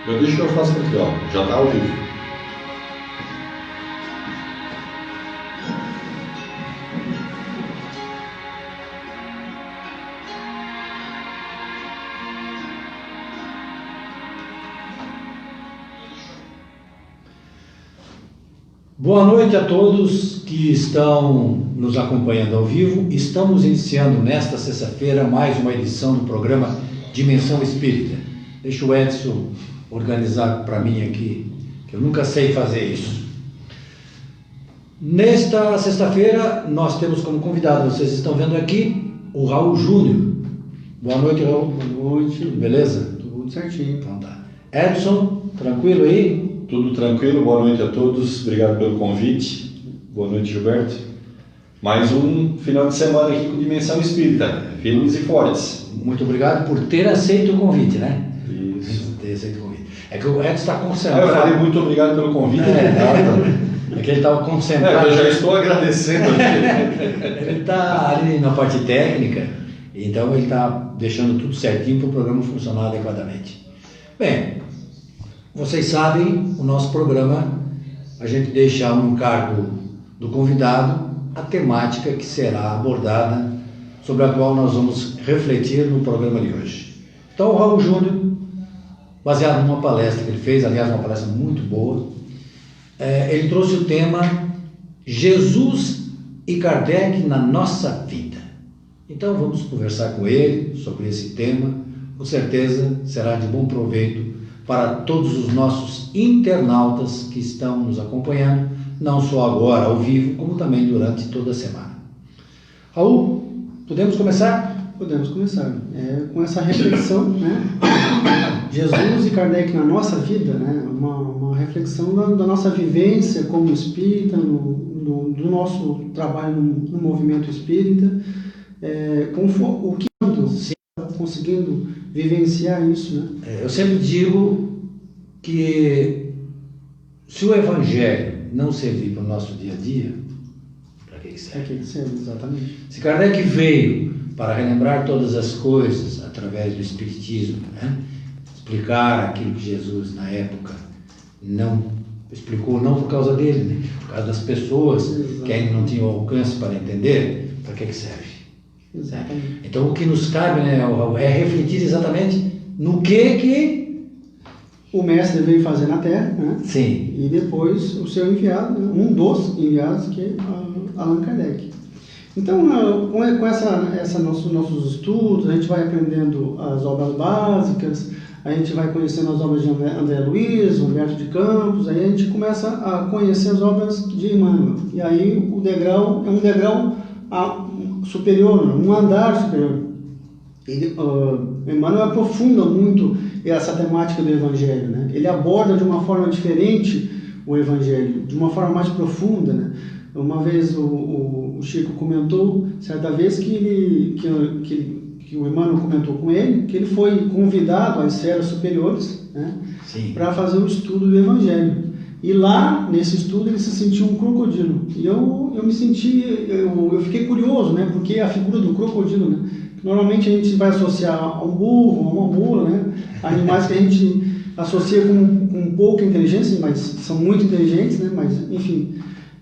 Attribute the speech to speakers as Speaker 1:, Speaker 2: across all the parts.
Speaker 1: Eu deixo que eu faço Portugal, já está ao vivo.
Speaker 2: Boa noite a todos que estão nos acompanhando ao vivo. Estamos iniciando nesta sexta-feira mais uma edição do programa Dimensão Espírita. Deixa o Edson organizar para mim aqui, que eu nunca sei fazer isso. Nesta sexta-feira nós temos como convidado, vocês estão vendo aqui, o Raul Júnior. Boa noite, Raul.
Speaker 3: Boa noite.
Speaker 2: Tudo beleza?
Speaker 3: Tudo certinho.
Speaker 2: Então tá. Edson, tranquilo aí?
Speaker 1: Tudo tranquilo, boa noite a todos, obrigado pelo convite. Boa noite, Gilberto. Mais um final de semana aqui com Dimensão Espírita, firmes e fortes.
Speaker 2: Muito obrigado por ter aceito o convite, né?
Speaker 1: Isso.
Speaker 2: Ter aceito o convite. É que o Edson está concentrado.
Speaker 1: Eu falei muito obrigado pelo convite.
Speaker 2: É que ele estava concentrado.
Speaker 1: Eu já estou agradecendo aqui.
Speaker 2: Ele está ali na parte técnica, então ele está deixando tudo certinho para o programa funcionar adequadamente. Bem, vocês sabem, o nosso programa, a gente deixa um encargo do convidado a temática que será abordada, sobre a qual nós vamos refletir no programa de hoje. Então, o Raul Júnior, baseado numa palestra que ele fez, aliás, uma palestra muito boa, ele trouxe o tema Jesus e Kardec na nossa vida. Então, vamos conversar com ele sobre esse tema, com certeza será de bom proveito para todos os nossos internautas que estão nos acompanhando, não só agora ao vivo, como também durante toda a semana. Raul, podemos começar?
Speaker 3: Podemos começar. Com essa reflexão, né? Jesus e Kardec na nossa vida, né? Uma reflexão da nossa vivência como espírita, do nosso trabalho no movimento espírita, o que conseguindo vivenciar isso, né?
Speaker 2: Eu sempre digo que se o Evangelho não servir para o nosso dia a dia, para que serve?
Speaker 3: Para que serve, exatamente.
Speaker 2: Se Kardec veio para relembrar todas as coisas através do Espiritismo, né? Explicar aquilo que Jesus na época não explicou, não por causa dele, né? Por causa das pessoas que ainda não tinham alcance para entender, para que serve?
Speaker 3: Exatamente.
Speaker 2: Então o que nos cabe, né, é refletir exatamente no que
Speaker 3: o mestre veio fazer na Terra, né?
Speaker 2: Sim.
Speaker 3: E depois o seu enviado, um dos enviados, que é Allan Kardec. Então, com nossos estudos, a gente vai aprendendo as obras básicas, a gente vai conhecendo as obras de André Luiz, Humberto de Campos, aí a gente começa a conhecer as obras de Emmanuel. E aí o degrau é um degrau superior, um andar superior. Emmanuel aprofunda muito essa temática do Evangelho, né? Ele aborda de uma forma diferente o Evangelho, de uma forma mais profunda, né? Uma vez o Chico comentou, certa vez, que o Emmanuel comentou com ele, que ele foi convidado às esferas superiores, né? Para fazer o estudo do Evangelho. E lá, nesse estudo, ele se sentiu um crocodilo. E eu fiquei curioso, né? Porque a figura do crocodilo, né? Normalmente a gente vai associar a um burro, a uma mula, né? Animais que a gente associa com pouca inteligência, mas são muito inteligentes, né? Mas, enfim.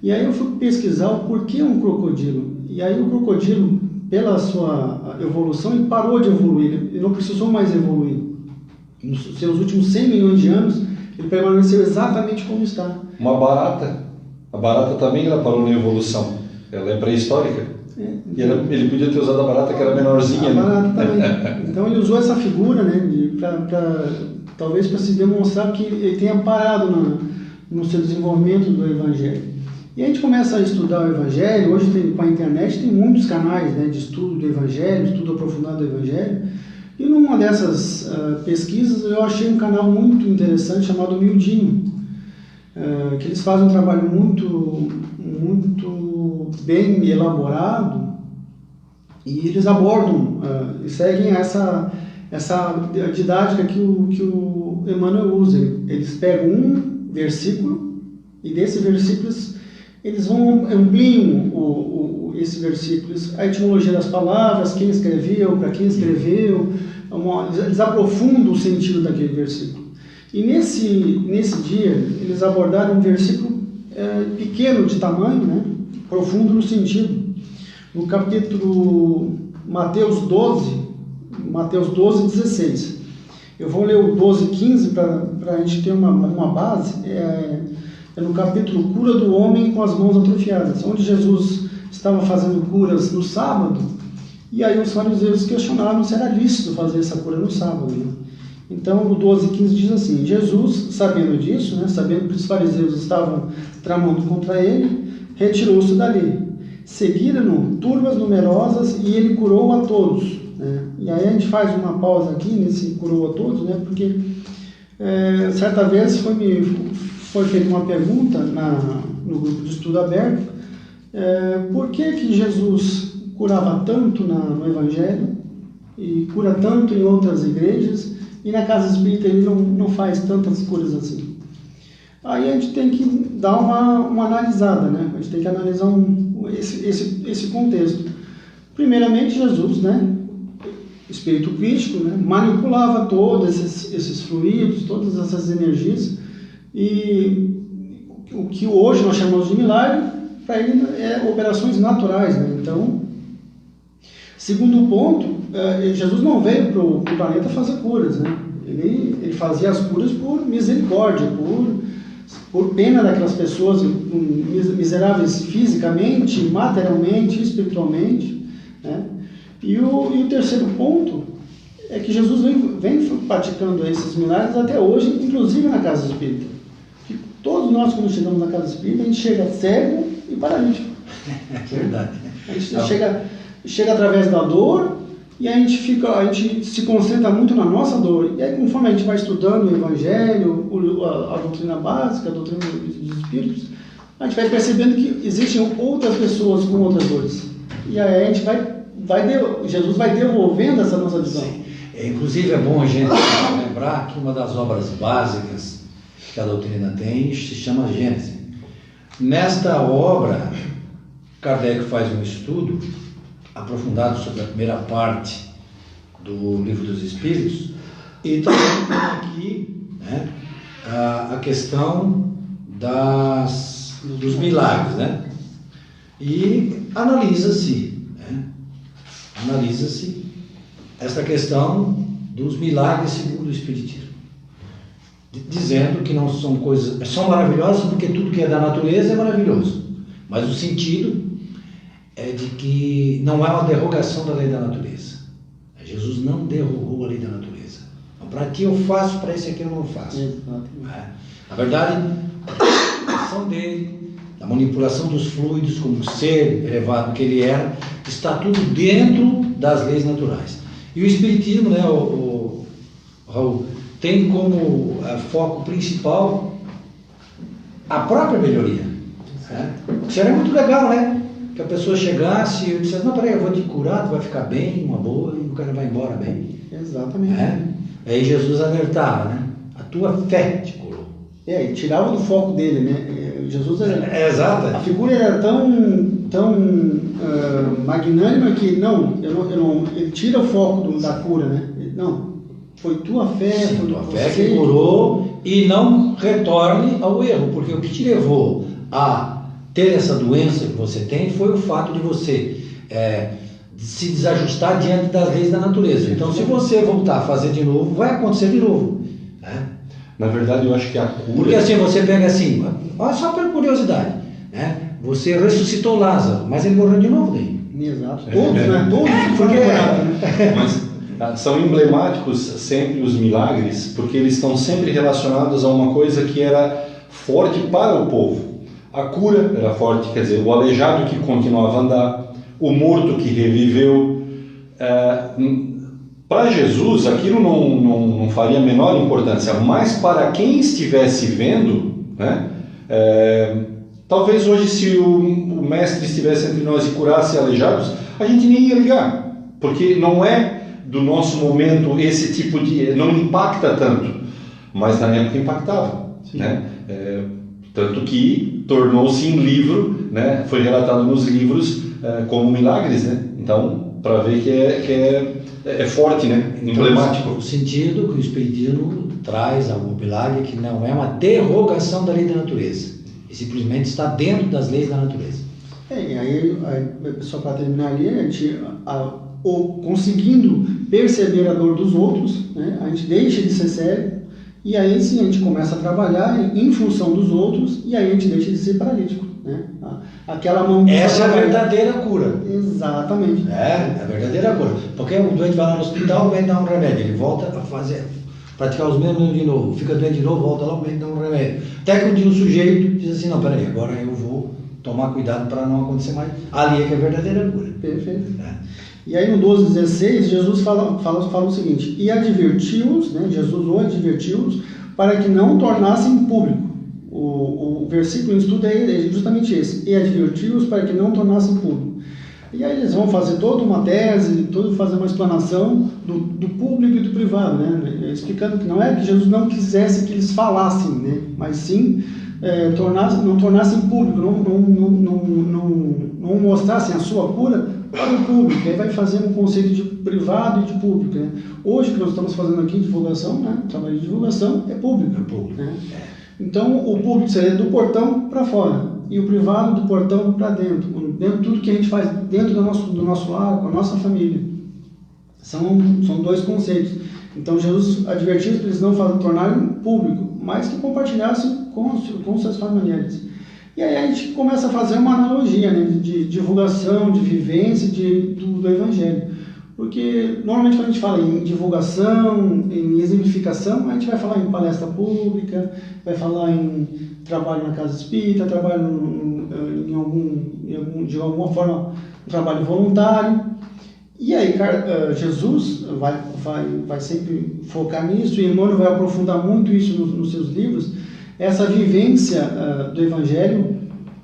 Speaker 3: E aí eu fui pesquisar o porquê um crocodilo. E aí o crocodilo, pela sua evolução, ele parou de evoluir. Ele não precisou mais evoluir. Nos seus últimos 100 milhões de anos, ele permaneceu exatamente como está.
Speaker 1: Uma barata. A barata também ela parou na evolução. Ela é pré-histórica. E ele podia ter usado a barata que era menorzinha.
Speaker 3: A barata também. Então ele usou essa figura, né, talvez para se demonstrar que ele tenha parado no seu desenvolvimento do Evangelho. E a gente começa a estudar o Evangelho. Hoje com a internet tem muitos canais, né, de estudo do Evangelho, estudo aprofundado do Evangelho. E numa dessas pesquisas eu achei um canal muito interessante chamado Humildinho, que eles fazem um trabalho muito bem elaborado, e eles abordam e seguem essa didática que o Emmanuel usa. Eles pegam um versículo e desse versículo eles vão ampliam esse versículo, a etimologia das palavras, quem escreveu, para quem escreveu, eles aprofundam o sentido daquele versículo. E nesse dia, eles abordaram um versículo pequeno de tamanho, né? Profundo no sentido. No capítulo Mateus 12, 16. Eu vou ler o 12, 15 para a gente ter uma base. É no capítulo Cura do Homem com as Mãos Atrofiadas, onde Jesus estava fazendo curas no sábado, e aí os fariseus questionaram se era lícito fazer essa cura no sábado, né? Então, o 12, 15 diz assim: Jesus, sabendo disso, né, sabendo que os fariseus estavam tramando contra ele, retirou-se dali. Seguiram-no turmas numerosas e ele curou a todos, né? E aí a gente faz uma pausa aqui nesse curou a todos, né? Porque certa vez foi feita uma pergunta no grupo de estudo aberto, por que Jesus curava tanto no Evangelho e cura tanto em outras igrejas, e na casa espírita ele não faz tantas curas assim. Aí a gente tem que dar uma analisada, né? A gente tem que analisar esse contexto. Primeiramente, Jesus, né? Espírito crístico, né? Manipulava todos esses fluidos, todas essas energias, e o que hoje nós chamamos de milagre, para ele é operações naturais, né? Então, segundo ponto, Jesus não veio para o planeta fazer curas, né? Ele fazia as curas por misericórdia, por pena daquelas pessoas miseráveis fisicamente, materialmente, espiritualmente, né? E o terceiro ponto é que Jesus vem praticando esses milagres até hoje, inclusive na casa espírita. Que todos nós, quando chegamos na casa espírita, a gente chega cego e paralítico.
Speaker 2: É verdade.
Speaker 3: A gente chega através da dor, e a gente se concentra muito na nossa dor. E aí, conforme a gente vai estudando o Evangelho, a doutrina básica, a doutrina dos Espíritos, a gente vai percebendo que existem outras pessoas com outras dores. E aí a gente Jesus vai devolvendo essa nossa visão.
Speaker 2: Sim. Inclusive é bom a gente lembrar que uma das obras básicas que a doutrina tem se chama Gênese. Nesta obra, Kardec faz um estudo aprofundado sobre a primeira parte do Livro dos Espíritos, e também tem aqui, né, a questão dos milagres, né? E analisa-se essa questão dos milagres segundo o Espiritismo, dizendo que não são coisas, são maravilhosas porque tudo que é da natureza é maravilhoso, mas o sentido é de que não é uma derrogação da lei da natureza. Jesus não derrogou a lei da natureza. Para ti eu faço, para esse aqui eu não faço. Na verdade, a ação dele, a manipulação dos fluidos como ser elevado que ele era, está tudo dentro das leis naturais. E o Espiritismo, né, o Raul, tem como foco principal a própria melhoria. Seria muito legal, né? Que a pessoa chegasse e dissesse: não, peraí, eu vou te curar, tu vai ficar bem, uma boa, e o cara vai embora bem.
Speaker 3: Exatamente.
Speaker 2: Aí Jesus alertava, né? A tua fé te curou.
Speaker 3: E tirava do foco dele, né? Jesus era...
Speaker 2: Exato.
Speaker 3: A figura era tão magnânima que ele tira o foco da cura, né? Não, foi tua fé,
Speaker 2: Sim,
Speaker 3: foi
Speaker 2: tua fé que curou, e não retorne ao erro, porque o que te levou a ter essa doença que você tem foi o fato de você se desajustar diante das leis da natureza. Então, se você voltar a fazer de novo, vai acontecer de novo, né?
Speaker 1: Na verdade, eu acho que a cura...
Speaker 2: Porque assim, você pega assim, olha só por curiosidade, né? Você ressuscitou Lázaro, mas ele morreu de novo daí.
Speaker 3: Exato. Todos, né? Todos foram curados, né?
Speaker 1: Mas são emblemáticos sempre os milagres, porque eles estão sempre relacionados a uma coisa que era forte para o povo. A cura era forte, quer dizer, o aleijado que continuava a andar, o morto que reviveu. Para Jesus, aquilo não faria a menor importância, mas para quem estivesse vendo, né, talvez hoje, se o mestre estivesse entre nós e curasse aleijados, a gente nem ia ligar, porque não é do nosso momento esse tipo de... não impacta tanto, mas na época impactava, né? Tanto que tornou-se em livro, né? Foi relatado nos livros como milagres, né? Então para ver que é forte, né?
Speaker 2: Então,
Speaker 1: Emblemático.
Speaker 2: o sentido que o Espiritismo traz ao milagre é que não é uma derrogação da lei da natureza, e simplesmente está dentro das leis da natureza.
Speaker 3: E aí, só para terminar ali, a gente, conseguindo perceber a dor dos outros, né, a gente deixa de ser cego, e aí sim a gente começa a trabalhar em função dos outros, e aí a gente deixa de ser paralítico. Né? Aquela mão.
Speaker 2: Essa é a verdadeira cura.
Speaker 3: Exatamente.
Speaker 2: É a verdadeira cura. Porque o doente vai lá no hospital, o médico dá um remédio, ele volta a praticar os mesmos de novo, fica doente de novo, volta lá, o médico dá um remédio. Até que um dia o sujeito diz assim: não, peraí, agora eu vou tomar cuidado para não acontecer mais. Ali é que é a verdadeira cura.
Speaker 3: Perfeito. E aí no 12,16, Jesus fala o seguinte: e advertiu-os, né, Jesus o advertiu-os, para que não tornassem público. O versículo em estudo é justamente esse: e advertiu-os para que não tornassem público. E aí eles vão fazer toda uma tese, fazer uma explanação do público e do privado, né, explicando que não é que Jesus não quisesse que eles falassem, né, mas sim não tornassem público, não mostrassem a sua cura para o público. Aí vai fazer um conceito de privado e de público. Né? Hoje o que nós estamos fazendo aqui, divulgação, né? Trabalho de divulgação é público. Né? Então o público seria do portão para fora e o privado do portão para dentro. Dentro tudo que a gente faz dentro do nosso lar, com a nossa família. São dois conceitos. Então Jesus advertiu que eles não tornarem público, mas que compartilhassem com seus familiares. E aí a gente começa a fazer uma analogia, né, de divulgação, de vivência do Evangelho. Porque normalmente quando a gente fala em divulgação, em exemplificação, a gente vai falar em palestra pública, vai falar em trabalho na casa espírita, trabalho de alguma forma, um trabalho voluntário. E aí Jesus vai sempre focar nisso, e Emmanuel vai aprofundar muito isso nos seus livros, essa vivência do Evangelho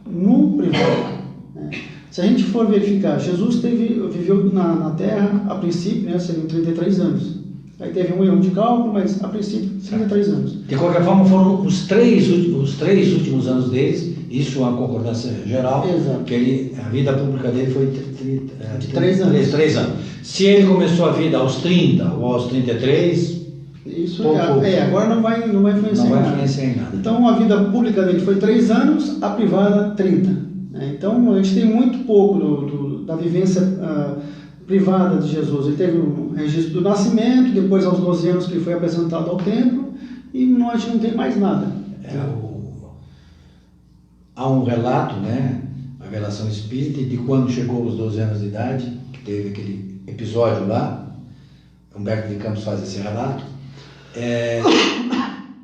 Speaker 3: no privado. Né? Se a gente for verificar, Jesus viveu na Terra, a princípio, né, seriam 33 anos. Aí teve um erro de cálculo, mas a princípio 33 anos.
Speaker 2: De qualquer forma, foram os três últimos anos deles, isso é uma concordância geral.
Speaker 3: Exato.
Speaker 2: Que a vida pública dele foi de
Speaker 3: 3 anos.
Speaker 2: 3 anos. Se ele começou a vida aos 30 ou aos 33...
Speaker 3: Isso agora não vai influenciar
Speaker 2: em nada.
Speaker 3: Então a vida pública dele foi 3 anos, a privada 30. Né? Então a gente tem muito pouco da vivência privada de Jesus. Ele teve um registro do nascimento, depois aos 12 anos que ele foi apresentado ao templo, e a gente não tem mais nada.
Speaker 2: Há um relato, né, a revelação espírita, de quando chegou aos 12 anos de idade, que teve aquele episódio lá. Humberto de Campos faz esse relato.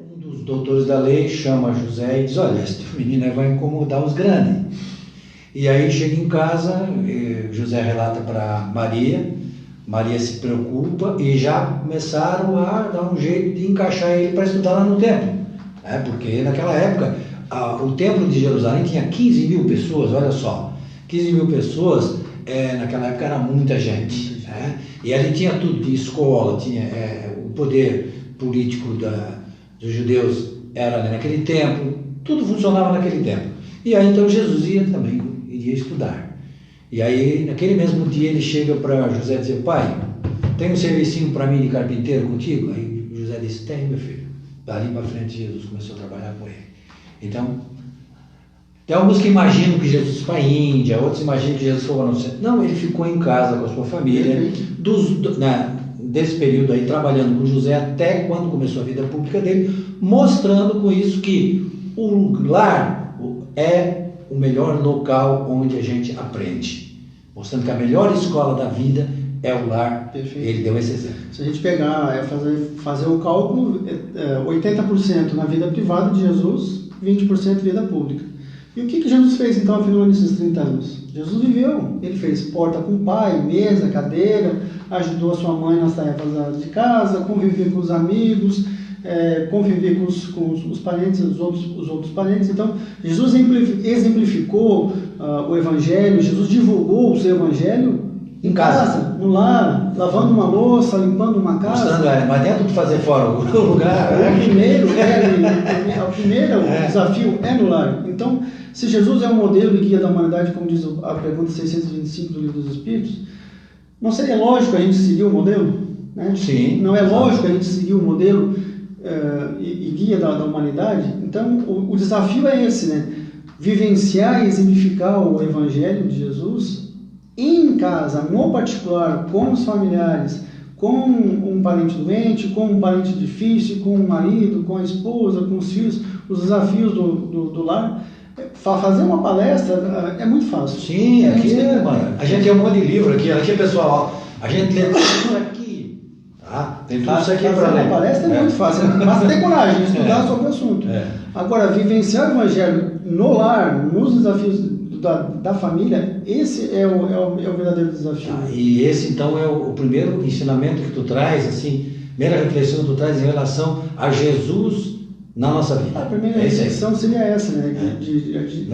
Speaker 2: Um dos doutores da lei chama José e diz: olha, esse menino vai incomodar os grandes. E aí chega em casa, José relata para Maria se preocupa, e já começaram a dar um jeito de encaixar ele para estudar lá no templo, né? Porque naquela época o templo de Jerusalém tinha 15 mil pessoas, olha só, 15 mil pessoas, naquela época era muita gente, né? E ali tinha tudo, tinha escola, tinha o poder político dos judeus era naquele templo, tudo funcionava naquele templo. E aí então Jesus iria estudar. E aí naquele mesmo dia ele chega para José e diz: pai, tem um servicinho para mim de carpinteiro contigo? Aí José disse: tem, meu filho. Dali para frente Jesus começou a trabalhar com ele. Então, tem alguns que imaginam que Jesus foi para a Índia, outros imaginam que Jesus foi para o centro. Não, ele ficou em casa com a sua família, desse período aí, trabalhando com José até quando começou a vida pública dele, mostrando com isso que o lar é o melhor local onde a gente aprende. Mostrando que a melhor escola da vida é o lar. Perfeito. Ele deu esse exemplo.
Speaker 3: Se a gente pegar, fazer o cálculo, 80% na vida privada de Jesus, 20% vida pública. E o que Jesus fez então, afinal, nesses 30 anos? Jesus viveu. Ele fez porta com o pai, mesa, cadeira, ajudou a sua mãe nas tarefas de casa, conviveu com os amigos, conviver com os parentes, os outros parentes. Então, Jesus exemplificou o Evangelho, Jesus divulgou o seu Evangelho em casa, no lar, lavando uma louça, limpando uma casa.
Speaker 2: Mostrando, mas dentro de fazer fora o lugar.
Speaker 3: O primeiro desafio é no lar. Então, se Jesus é o modelo e guia da humanidade, como diz a pergunta 625 do Livro dos Espíritos, Não seria lógico a gente seguir o modelo? Né?
Speaker 2: Sim.
Speaker 3: Não é lógico a gente seguir o modelo e guia da humanidade? Então, o desafio é esse, né? Vivenciar e exemplificar o Evangelho de Jesus em casa, no particular, com os familiares, com um parente doente, com um parente difícil, com o marido, com a esposa, com os filhos, os desafios do lar. Fazer uma palestra é muito fácil.
Speaker 2: Sim, aqui mano, a gente tem um monte de livro aqui pessoal, a gente lê tudo isso aqui, tá? Tem tudo isso aqui para ler.
Speaker 3: Uma palestra é muito fácil, basta ter coragem de estudar sobre o assunto. Agora, vivenciar o Evangelho no lar, nos desafios da família, esse é o verdadeiro desafio.
Speaker 2: E esse então é o primeiro ensinamento que tu traz, assim, primeira reflexão que tu traz em relação a Jesus na nossa vida.
Speaker 3: A primeira reflexão seria essa, né?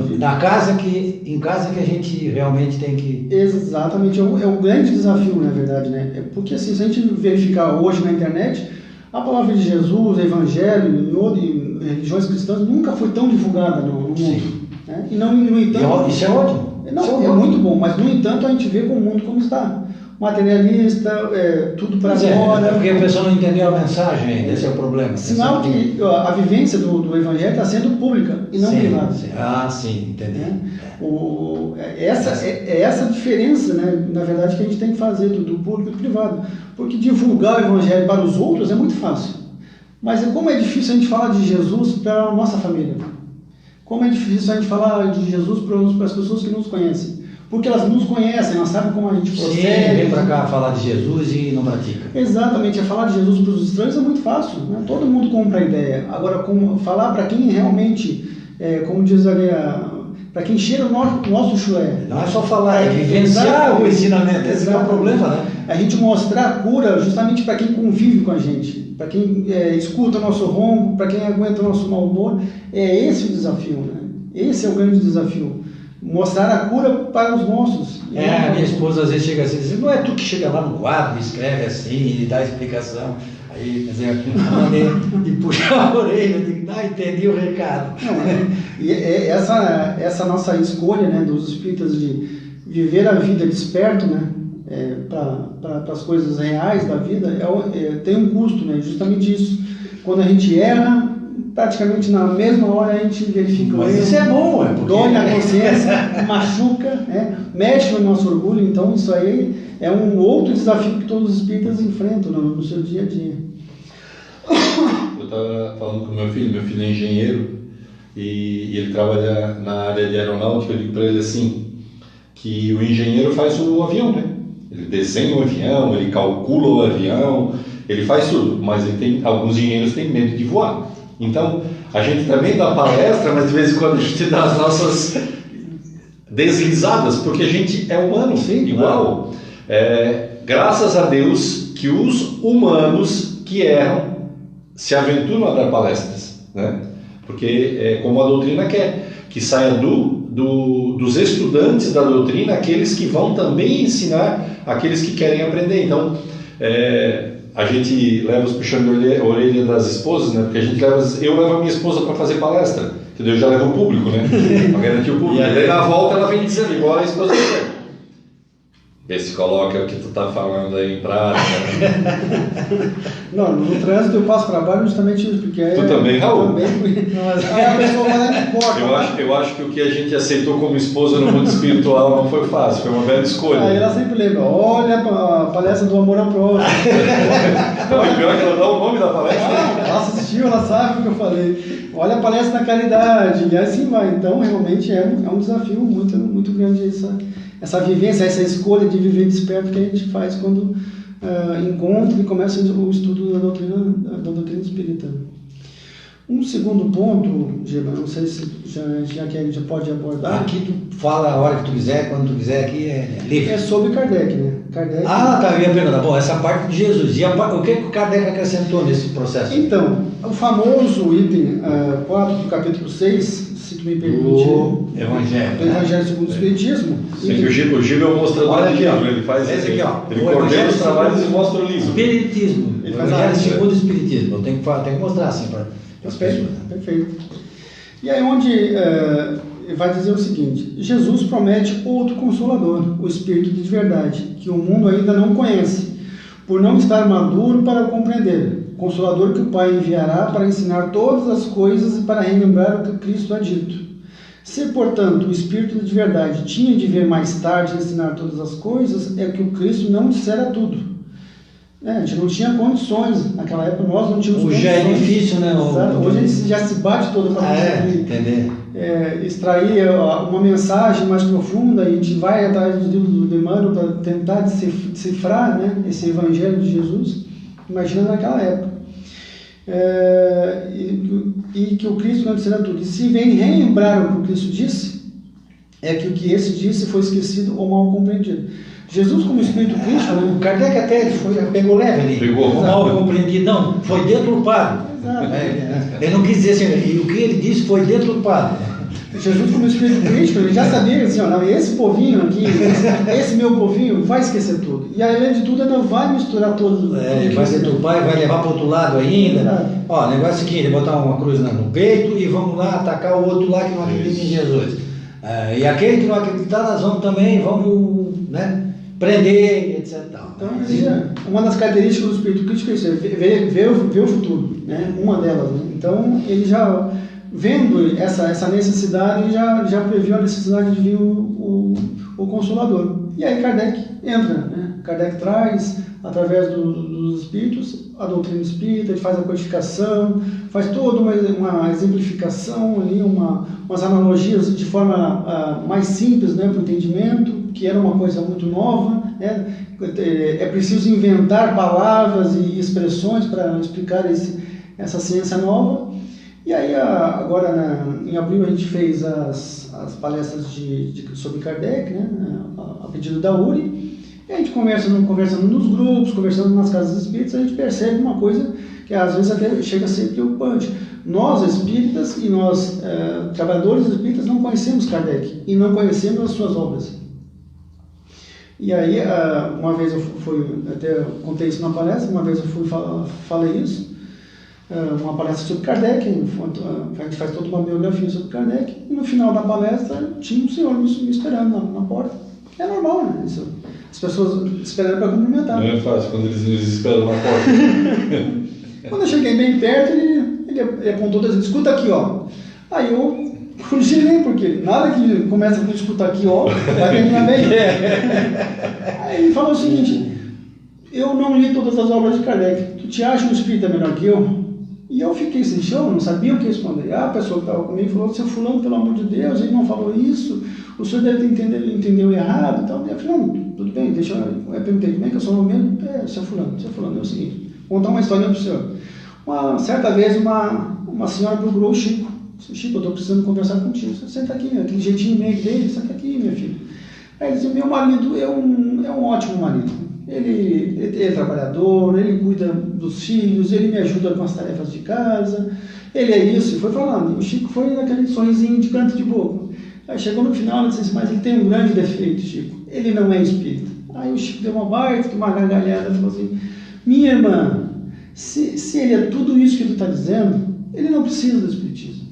Speaker 2: Em casa que a gente realmente tem que...
Speaker 3: Exatamente, é um grande desafio, na verdade, né? Porque assim, se a gente verificar hoje na internet, a palavra de Jesus, o Evangelho, em religiões cristãs, nunca foi tão divulgada no mundo. Né? E não, no entanto,
Speaker 2: isso é ótimo.
Speaker 3: Não, é muito bom, mas no entanto a gente vê com o mundo como está. Materialista, tudo para agora.
Speaker 2: É porque a pessoa não entendeu a mensagem ainda, esse é o problema.
Speaker 3: Sinal que a vivência do Evangelho está sendo pública e não privada.
Speaker 2: Sim, entendi.
Speaker 3: Essa diferença, né, na verdade, que a gente tem que fazer do público e do privado. Porque divulgar o Evangelho para os outros é muito fácil. Mas como é difícil a gente falar de Jesus para a nossa família? Como é difícil a gente falar de Jesus para as pessoas que nos conhecem? Porque elas nos conhecem, elas sabem como a gente procede.
Speaker 2: Sim, vem para cá falar de Jesus e não pratica.
Speaker 3: Exatamente, falar de Jesus para os estranhos é muito fácil, né? Todo mundo compra a ideia. Agora, falar para quem realmente, como diz ali, para quem cheira o nosso chulé.
Speaker 2: Não é só falar, é vivenciar o ensinamento, esse é o problema, né?
Speaker 3: A gente mostrar a cura justamente para quem convive com a gente, para quem escuta o nosso ronco, para quem aguenta o nosso mau humor. É esse o desafio, né? Esse é o grande desafio. Mostrar a cura para os nossos.
Speaker 2: A minha esposa às vezes chega assim, diz, não é tu que chega lá no quadro, escreve assim, e dá explicação. Aí, quer dizer, a maneira de puxar a orelha, de entendi o recado.
Speaker 3: E essa nossa escolha, né, dos espíritas de viver a vida desperto, né, para as coisas reais da vida, tem um custo, né, justamente isso. Quando a gente erra, praticamente na mesma hora a gente verifica o erro.
Speaker 2: Isso é bom,
Speaker 3: porque... dói na consciência, machuca, mexe no nosso orgulho. Então isso aí é um outro desafio que todos os espíritas enfrentam no seu dia a dia.
Speaker 1: Eu estava falando com meu filho é engenheiro e ele trabalha na área de aeronáutica. Eu digo para ele assim, que o engenheiro faz o avião, né? Ele desenha o avião, ele calcula o avião, ele faz tudo, mas alguns engenheiros têm medo de voar. Então, a gente também dá palestra, mas de vez em quando a gente dá as nossas deslizadas, porque a gente é humano, sim, igual. Graças a Deus que os humanos que erram se aventuram a dar palestras, né? Porque é como a doutrina quer, que saia dos estudantes da doutrina aqueles que vão também ensinar aqueles que querem aprender. Então, a gente leva os puxões de orelha das esposas, né? Porque eu levo a minha esposa para fazer palestra, entendeu? Eu já levo o público, né? Para garantir o público. E aí na volta ela vem dizendo, igual a esposa dele. Vê se coloca o que tu tá falando aí em prática.
Speaker 3: Não, no trânsito eu passo trabalho justamente isso, porque
Speaker 1: tu também, Raul?
Speaker 3: Também, aí a pessoa vai lá e importa.
Speaker 1: Eu acho que o que a gente aceitou como esposa no mundo espiritual não foi fácil, foi uma bela escolha.
Speaker 3: Aí ela sempre lembra, olha a palestra do amor à prova.
Speaker 1: Não, e pior que ela dá o nome da palestra.
Speaker 3: Ela assistiu, ela sabe o que eu falei. Olha a palestra da caridade, e assim vai. Então, realmente é um desafio muito, muito grande essa vivência, essa escolha de viver desperto que a gente faz quando encontra e começa o estudo da doutrina espírita. Um segundo ponto, Giba, não sei se já pode abordar.
Speaker 2: Aqui tu fala a hora que tu quiser, quando tu quiser, aqui é livre.
Speaker 3: É sobre Kardec, né? Kardec...
Speaker 2: eu ia perguntar. Bom, essa parte de Jesus. E o que o Kardec acrescentou nesse processo?
Speaker 3: Então, o famoso item 4 do capítulo 6, se tu me permite.
Speaker 2: O Evangelho.
Speaker 3: Do Evangelho segundo o Espiritismo.
Speaker 1: Sim, o Giba é o mostrador de livro, ele faz
Speaker 2: esse aqui, ó.
Speaker 1: Ele coordena os trabalhos e mostra o livro.
Speaker 2: Espiritismo.
Speaker 3: Ele faz
Speaker 2: Evangelho segundo o Espiritismo. Eu tenho que mostrar assim para as pessoas.
Speaker 3: Perfeito. E aí onde vai dizer o seguinte: Jesus promete outro Consolador, o Espírito de verdade, que o mundo ainda não conhece, por não estar maduro para compreender. Consolador que o Pai enviará para ensinar todas as coisas e para relembrar o que Cristo ha dito. Se, portanto, o Espírito de verdade tinha de vir mais tarde ensinar todas as coisas, é que o Cristo não dissera tudo. A gente não tinha condições, naquela época nós não tínhamos
Speaker 2: Hoje
Speaker 3: condições.
Speaker 2: já é difícil, né?
Speaker 3: Hoje a gente já se bate todo para
Speaker 2: entender.
Speaker 3: Extrair uma mensagem mais profunda, e a gente vai atrás dos livros do Emmanuel para tentar decifrar, né, esse Evangelho de Jesus. Imagina naquela época. E que o Cristo não dissera tudo. E se vem relembrar o que o Cristo disse, é que o que esse disse foi esquecido ou mal compreendido. Jesus, como Espírito Cristo, né?
Speaker 2: O Kardec até pegou leve ali.
Speaker 1: Pegou.
Speaker 2: Mal compreendido. Não, foi deturpado. Ele não quis dizer assim, e o que ele disse foi deturpado.
Speaker 3: Jesus, como Espírito Crítico, ele já sabia assim, não, esse povinho aqui, esse meu povinho, vai esquecer tudo. E além de tudo, ainda vai misturar tudo.
Speaker 2: Ele vai deturpar e vai levar para o outro lado ainda. Ó, o negócio é o seguinte: botar uma cruz no peito e vamos lá atacar o outro lá que não acredita em Jesus. E aquele que não acreditar, nós vamos também, prender, etc.
Speaker 3: Então, uma das características do Espírito Crítico é isso, ver o futuro, né? Uma delas. Né? Então, ele já, vendo essa necessidade, já previu a necessidade de vir o Consolador. E aí Kardec entra, né? Kardec traz, através dos Espíritos, a doutrina espírita, ele faz a codificação, faz toda uma exemplificação ali, umas analogias de forma mais simples, né, para o entendimento, que era uma coisa muito nova, né? É preciso inventar palavras e expressões para explicar essa ciência nova. E aí, agora em abril, a gente fez as palestras sobre Kardec, né, a pedido da URI, e a gente conversando nos grupos, conversando nas casas espíritas, a gente percebe uma coisa que às vezes até chega a ser preocupante. Nós, espíritas, e nós, trabalhadores espíritas, não conhecemos Kardec e não conhecemos as suas obras. E aí, uma vez até contei isso na palestra, uma vez eu falei isso, uma palestra sobre Kardec, a gente faz toda uma biografia sobre Kardec, e no final da palestra tinha um senhor me esperando na porta. É normal, né? Isso, as pessoas esperam para cumprimentar.
Speaker 1: Não é fácil quando eles esperam na porta.
Speaker 3: Quando eu cheguei bem perto, ele apontou e disse: escuta aqui, ó. Aí eu girei, porque nada que começa com escuta aqui, ó, vai terminar bem. Aí ele falou o seguinte: eu não li todas as obras de Kardec, tu te acha um espírita melhor que eu? E eu fiquei sem chão, não sabia o que responder. A pessoa que estava comigo falou: seu fulano, pelo amor de Deus, ele não falou isso, o senhor deve entendeu errado. Então, eu falei: não, tudo bem, deixa eu perguntei, como é que eu sou o nome mesmo? Seu fulano, é o seguinte, vou contar uma história para o senhor. Certa vez, uma senhora procurou o Chico. Chico, eu estou precisando conversar contigo. Você senta aqui, aquele jeitinho meio dele, senta aqui, minha filha. Aí ele disse: meu marido é um ótimo marido. Ele é trabalhador, ele cuida dos filhos, ele me ajuda com as tarefas de casa, ele é isso. E foi falando. E o Chico foi naquele sorrisinho de canto de boca. Aí chegou no final e disse assim: mas ele tem um grande defeito, Chico. Ele não é espírita. Aí o Chico deu uma baita, uma gargalhada e falou assim: minha irmã, se ele é tudo isso que tu está dizendo, ele não precisa do espiritismo.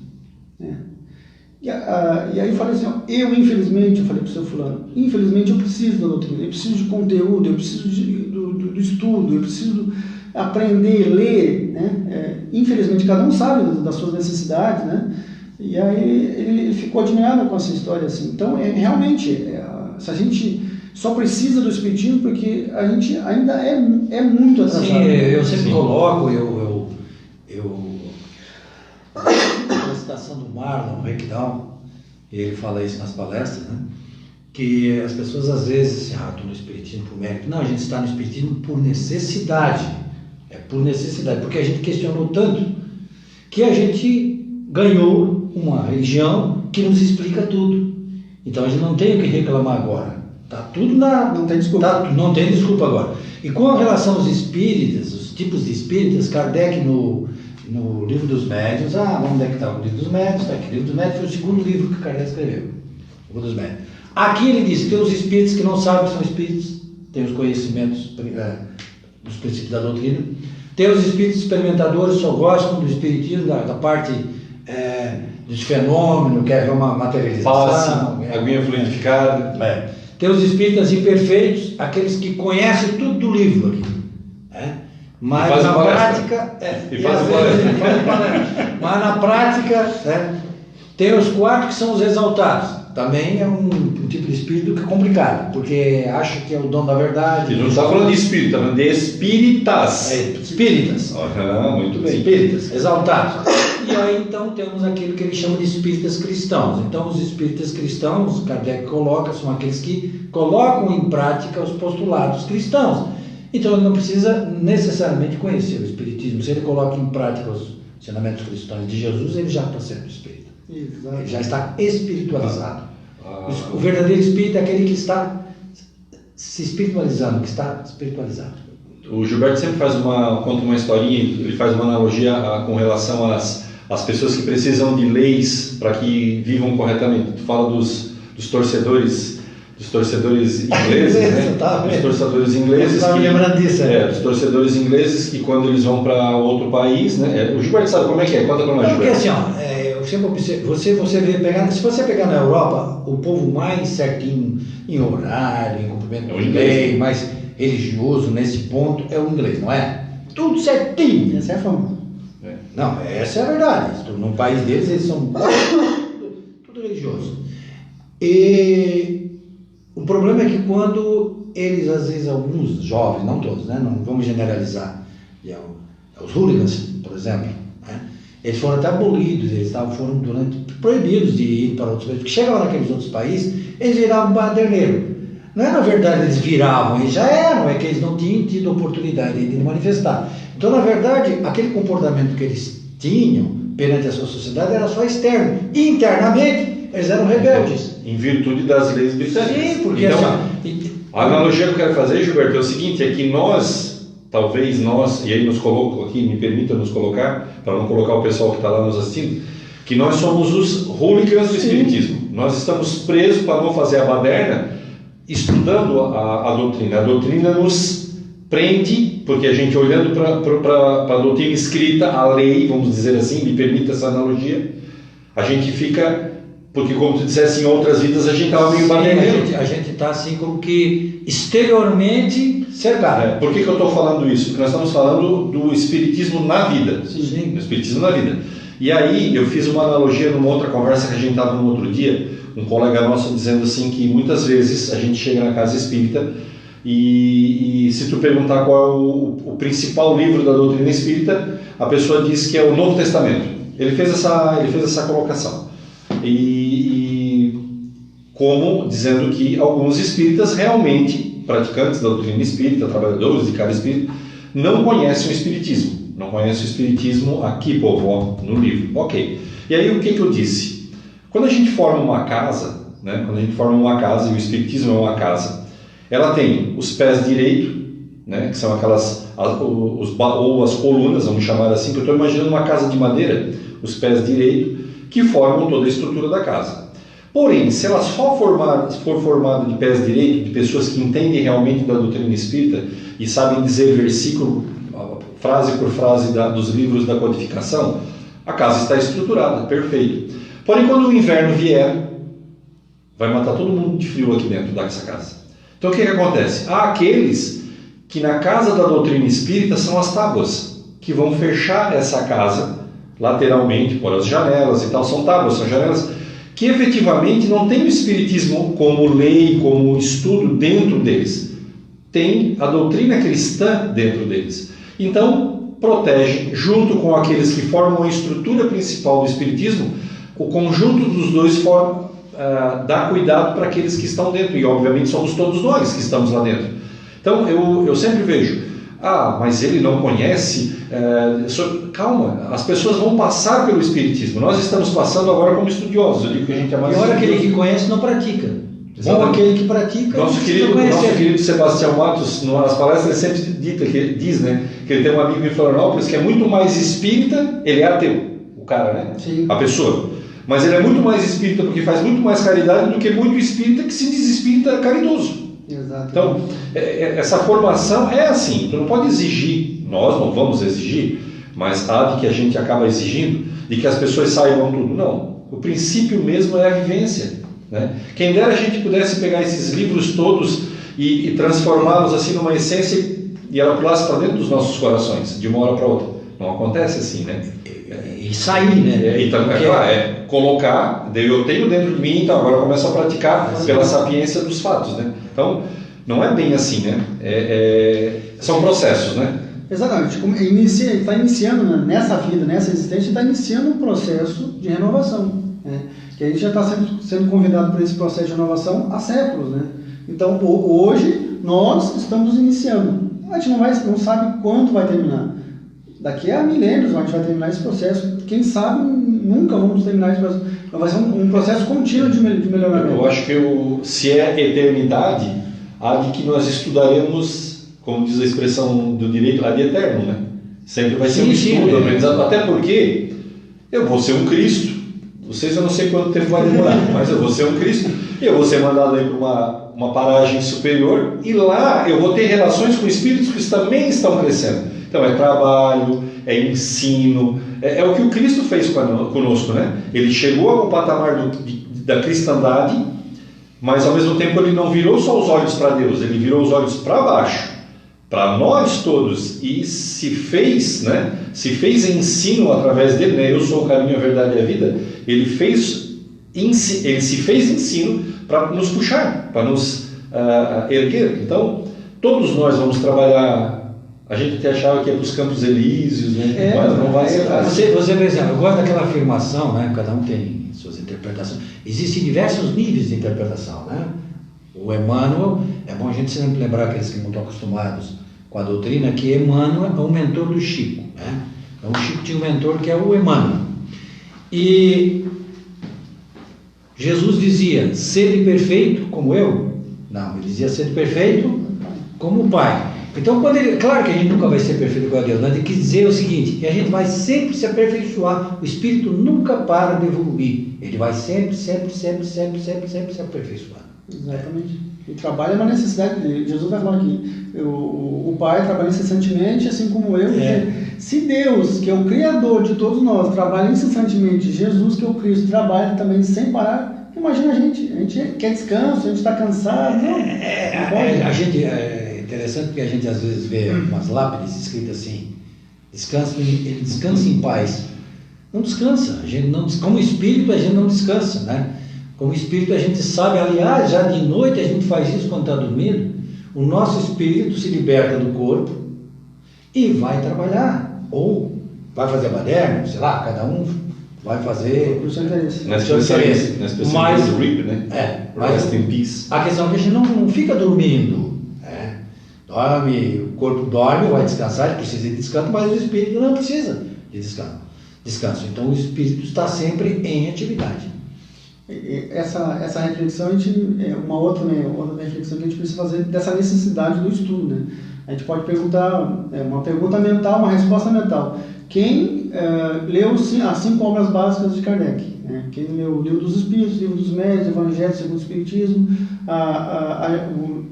Speaker 3: E aí eu falei assim: infelizmente, eu falei para o seu fulano, infelizmente eu preciso da doutrina, eu preciso de conteúdo, eu preciso do estudo, eu preciso aprender, ler, né? Infelizmente cada um sabe das suas necessidades, né? E aí ele ficou admirado com essa história assim. Então realmente, se a gente só precisa do espiritismo porque a gente ainda é muito atrasado.
Speaker 2: Sim, eu sempre coloco, a citação do Marlon Reckdown, ele fala isso nas palestras, né? Que as pessoas às vezes estou no espiritismo por mérito. Não, a gente está no espiritismo por necessidade. É por necessidade, porque a gente questionou tanto que a gente ganhou uma religião que nos explica tudo. Então a gente não tem o que reclamar agora. Tá tudo
Speaker 3: não tem desculpa.
Speaker 2: Não tem desculpa agora. E com relação aos espíritas, os tipos de espíritas, Kardec no Livro dos Médiuns, onde é que está o Livro dos Médiuns? Está aqui. O Livro dos Médiuns foi o segundo livro que Kardec escreveu, o Livro dos Médiuns. Aqui ele diz que tem os espíritos que não sabem que são espíritos, tem os conhecimentos dos princípios da doutrina, tem os espíritos experimentadores, só gostam do espiritismo, da parte de fenômeno, quer ver uma materialização.
Speaker 1: Passe, aguinha fluidificada.
Speaker 2: Tem os espíritas imperfeitos, aqueles que conhecem tudo do livro aqui. Né? Mas na prática. Mas na prática, né? Tem os 4 que são os exaltados. Também é um tipo de espírito que é complicado, porque acha que é o dono da verdade.
Speaker 1: Ele não está falando de espírito, está falando de espíritas.
Speaker 2: Espíritas.
Speaker 1: Muito bem.
Speaker 2: Espíritas, exaltados. E aí então temos aquilo que ele chama de espíritas cristãos. Então os espíritas cristãos, Kardec coloca, são aqueles que colocam em prática os postulados cristãos. Então ele não precisa necessariamente conhecer o espiritismo. Se ele coloca em prática os ensinamentos cristãos de Jesus, ele já está sendo espírita.
Speaker 3: Exato.
Speaker 2: Ele já está espiritualizado. O verdadeiro espírito é aquele que está se espiritualizando, que está espiritualizado.
Speaker 1: O Gilberto sempre conta uma historinha, ele faz uma analogia com relação às pessoas que precisam de leis para que vivam corretamente. Tu fala dos torcedores ingleses, né? Dos torcedores ingleses dos torcedores ingleses que quando eles vão para outro país, né? O Gilberto sabe como é que é? Conta para nós, Gilberto.
Speaker 2: Porque assim, eu sempre observo, se você pegar na Europa, o povo mais certinho em horário, em cumprimento de lei, mais religioso nesse ponto é o inglês, não é? Tudo certinho.
Speaker 3: Essa é a fama.
Speaker 2: Não, essa é a verdade. No país deles eles são tudo religioso. E o problema é que quando eles, às vezes, alguns jovens, não todos, né? Não vamos generalizar, os hooligans, por exemplo, né? Eles foram até abolidos, foram proibidos de ir para outros países, porque chegavam naqueles outros países, eles viravam baderneiro. Não é, na verdade, eles viravam, eles já eram, é que eles não tinham tido oportunidade de manifestar. Então, na verdade, aquele comportamento que eles tinham perante a sua sociedade era só externo. E, internamente, eles eram rebeldes.
Speaker 1: Em virtude das leis britânicas.
Speaker 2: Sim, porque
Speaker 1: então,
Speaker 2: assim,
Speaker 1: a analogia que eu quero fazer, Gilberto, é o seguinte, é que talvez nós, e aí nos coloco aqui, me permita nos colocar, para não colocar o pessoal que está lá nos assistindo, que nós somos os hooligans do espiritismo. Nós estamos presos para não fazer a baderna, estudando a doutrina. A doutrina nos prende, porque a gente olhando para a doutrina escrita, a lei, vamos dizer assim, me permita essa analogia, a gente fica, porque como tu disseste, em outras vidas a gente estava meio baderneiro.
Speaker 2: A gente está assim como que exteriormente cercado.
Speaker 1: Por que eu estou falando isso? Porque nós estamos falando do espiritismo na vida.
Speaker 2: Sim.
Speaker 1: Do espiritismo na vida. E aí eu fiz uma analogia numa outra conversa que a gente estava no outro dia, um colega nosso dizendo assim que muitas vezes a gente chega na casa espírita e se tu perguntar qual é o principal livro da doutrina espírita, a pessoa diz que é o Novo Testamento. Ele fez essa colocação. E como dizendo que alguns espíritas realmente, praticantes da doutrina espírita, trabalhadores de cada espírito, não conhecem o espiritismo. Não conhecem o espiritismo aqui, povo, no livro. Ok. E aí o que eu disse? Quando a gente forma uma casa, né? Quando a gente forma uma casa, e o espiritismo é uma casa, ela tem os pés direitos, né? Que são aquelas, ou as colunas, vamos chamar assim, que eu estou imaginando uma casa de madeira, os pés direitos, que formam toda a estrutura da casa. Porém, se ela só for formada de pés direitos, de pessoas que entendem realmente da doutrina espírita e sabem dizer versículo, frase por frase dos livros da codificação, a casa está estruturada, perfeito. Porém, quando o inverno vier, vai matar todo mundo de frio aqui dentro dessa casa. Então, o que acontece? Há aqueles que na casa da doutrina espírita são as tábuas, que vão fechar essa casa lateralmente, por as janelas e tal, são tábuas, são janelas que efetivamente não tem o espiritismo como lei, como estudo dentro deles. Tem a doutrina cristã dentro deles. Então, protege, junto com aqueles que formam a estrutura principal do espiritismo, o conjunto dos dois dá cuidado para aqueles que estão dentro, e obviamente somos todos nós que estamos lá dentro. Então, eu sempre vejo, mas ele não conhece, calma, as pessoas vão passar pelo espiritismo, nós estamos passando agora como estudiosos, eu digo que a gente é mais
Speaker 2: estudioso. E olha, aquele que conhece não pratica. Bom, aquele que pratica,
Speaker 1: nosso querido Sebastião Matos, nas palestras, ele sempre diz, né, que ele tem um amigo em Florianópolis que é muito mais espírita, ele é ateu, o cara, né?
Speaker 3: Sim.
Speaker 1: A pessoa. Mas ele é muito mais espírita porque faz muito mais caridade do que muito espírita que se diz espírita caridoso.
Speaker 3: Exato.
Speaker 1: Então, essa formação é assim, tu não pode exigir, nós não vamos exigir, mas há de que a gente acaba exigindo de que as pessoas saibam tudo. Não, o princípio mesmo é a vivência, né? Quem dera a gente pudesse pegar esses livros todos e transformá-los assim numa essência e ela pulasse para dentro dos nossos corações, de uma hora para outra. Não acontece assim, né?
Speaker 2: E sair, né?
Speaker 1: Então, colocar, eu tenho dentro de mim, então agora eu começo a praticar pela sapiência dos fatos, né? Então, não é bem assim, né? São processos, né?
Speaker 3: Exatamente. Está iniciando, né? Nessa vida, nessa existência, está iniciando um processo de renovação, né? Que a gente já está sendo convidado para esse processo de renovação há séculos, né? Então, hoje, nós estamos iniciando. A gente não sabe quando vai terminar. Daqui a milênios a gente vai terminar esse processo. Quem sabe nunca vamos terminar esse processo. Vai ser um processo contínuo de melhoramento.
Speaker 1: Eu acho que se é eternidade, há de que nós estudaremos, como diz a expressão do direito, ad eterno, né? Sempre vai ser um estudo, aprendizado. Até porque eu vou ser um Cristo. Vocês eu não sei quanto tempo vai demorar, mas eu vou ser um Cristo. E eu vou ser mandado aí para uma paragem superior. E lá eu vou ter relações com espíritos que também estão crescendo. Então é trabalho, é ensino, é o que o Cristo fez conosco, né? Ele chegou ao patamar da cristandade, mas ao mesmo tempo ele não virou só os olhos para Deus, ele virou os olhos para baixo, para nós todos, e se fez ensino através dele, né? Eu sou o caminho, a verdade e a vida. Ele se fez ensino para nos puxar, para nos erguer. Então todos nós vamos trabalhar. A gente até achava que ia para os Campos Elíseos, né? Mas não vai ser fácil.
Speaker 2: Você, por exemplo, eu gosto daquela afirmação, né? Cada um tem suas interpretações. Existem diversos níveis de interpretação, né? O Emmanuel, é bom a gente sempre lembrar, aqueles que não estão acostumados com a doutrina, que Emmanuel é o mentor do Chico, né? Então o Chico tinha um mentor que é o Emmanuel. E Jesus dizia, sede perfeito como eu. Não, ele dizia, sede perfeito como o Pai. Então, claro que a gente nunca vai ser perfeito igual a Deus, mas ele quis dizer o seguinte, que a gente vai sempre se aperfeiçoar, o Espírito nunca para de evoluir, ele vai sempre se aperfeiçoar.
Speaker 3: Exatamente. O trabalho é uma necessidade dele. Jesus vai falar aqui, o Pai trabalha incessantemente, assim como eu. Se Deus, que é o Criador de todos nós, trabalha incessantemente, Jesus, que é o Cristo, trabalha também sem parar, imagina a gente quer descanso, a gente está cansado,
Speaker 2: a gente... interessante porque a gente às vezes vê umas lápides escritas assim, ele descansa em paz. Não descansa, a gente não, como espírito a gente não descansa, né? Como espírito a gente sabe, aliás, já de noite a gente faz isso quando está dormindo, o nosso espírito se liberta do corpo e vai trabalhar, ou vai fazer baderno, sei lá, cada um vai fazer
Speaker 3: o seu interesse.
Speaker 1: Na especialidade do RIP, né? Rest in peace.
Speaker 2: A questão é que a gente não fica dormindo. Dorme, o corpo dorme, vai descansar, ele precisa de descanso, mas o espírito não precisa de descanso. Então o espírito está sempre em atividade.
Speaker 3: Essa reflexão, é uma outra reflexão que a gente precisa fazer dessa necessidade do estudo, né? A gente pode perguntar, uma pergunta mental, uma resposta mental. Quem leu as 5 obras básicas de Kardec? Né? Quem leu o Livro dos Espíritos, o Livro dos Médiuns, o Evangelho segundo o Espiritismo,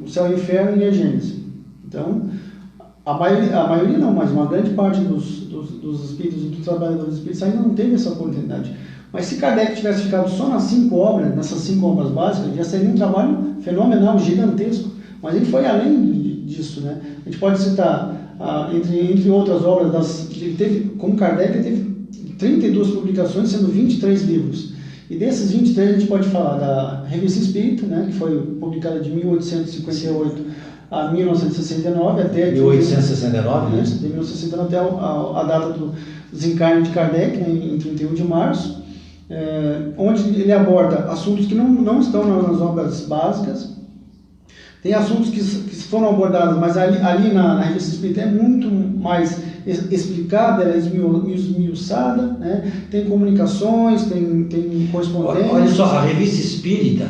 Speaker 3: o Céu e o Inferno e a Gênesis? Então, a maioria não, mas uma grande parte dos espíritos e dos trabalhadores espíritos ainda não teve essa oportunidade. Mas se Kardec tivesse ficado só nessas 5 obras básicas, já seria um trabalho fenomenal, gigantesco. Mas ele foi além disso, né? A gente pode citar, entre outras obras, como Kardec, ele teve 32 publicações, sendo 23 livros. E desses 23 a gente pode falar da Revista Espírita, né, que foi publicada de 1858 a 1969, até
Speaker 2: 1869, né?
Speaker 3: De 1969 até a data do desencarne de Kardec, né, em 31 de março, onde ele aborda assuntos que não estão nas obras básicas. Tem assuntos que foram abordados, mas ali na Revista Espírita é muito mais explicada, ela é esmiuçada, né? Tem comunicações, tem correspondência.
Speaker 2: Olha só, a Revista Espírita,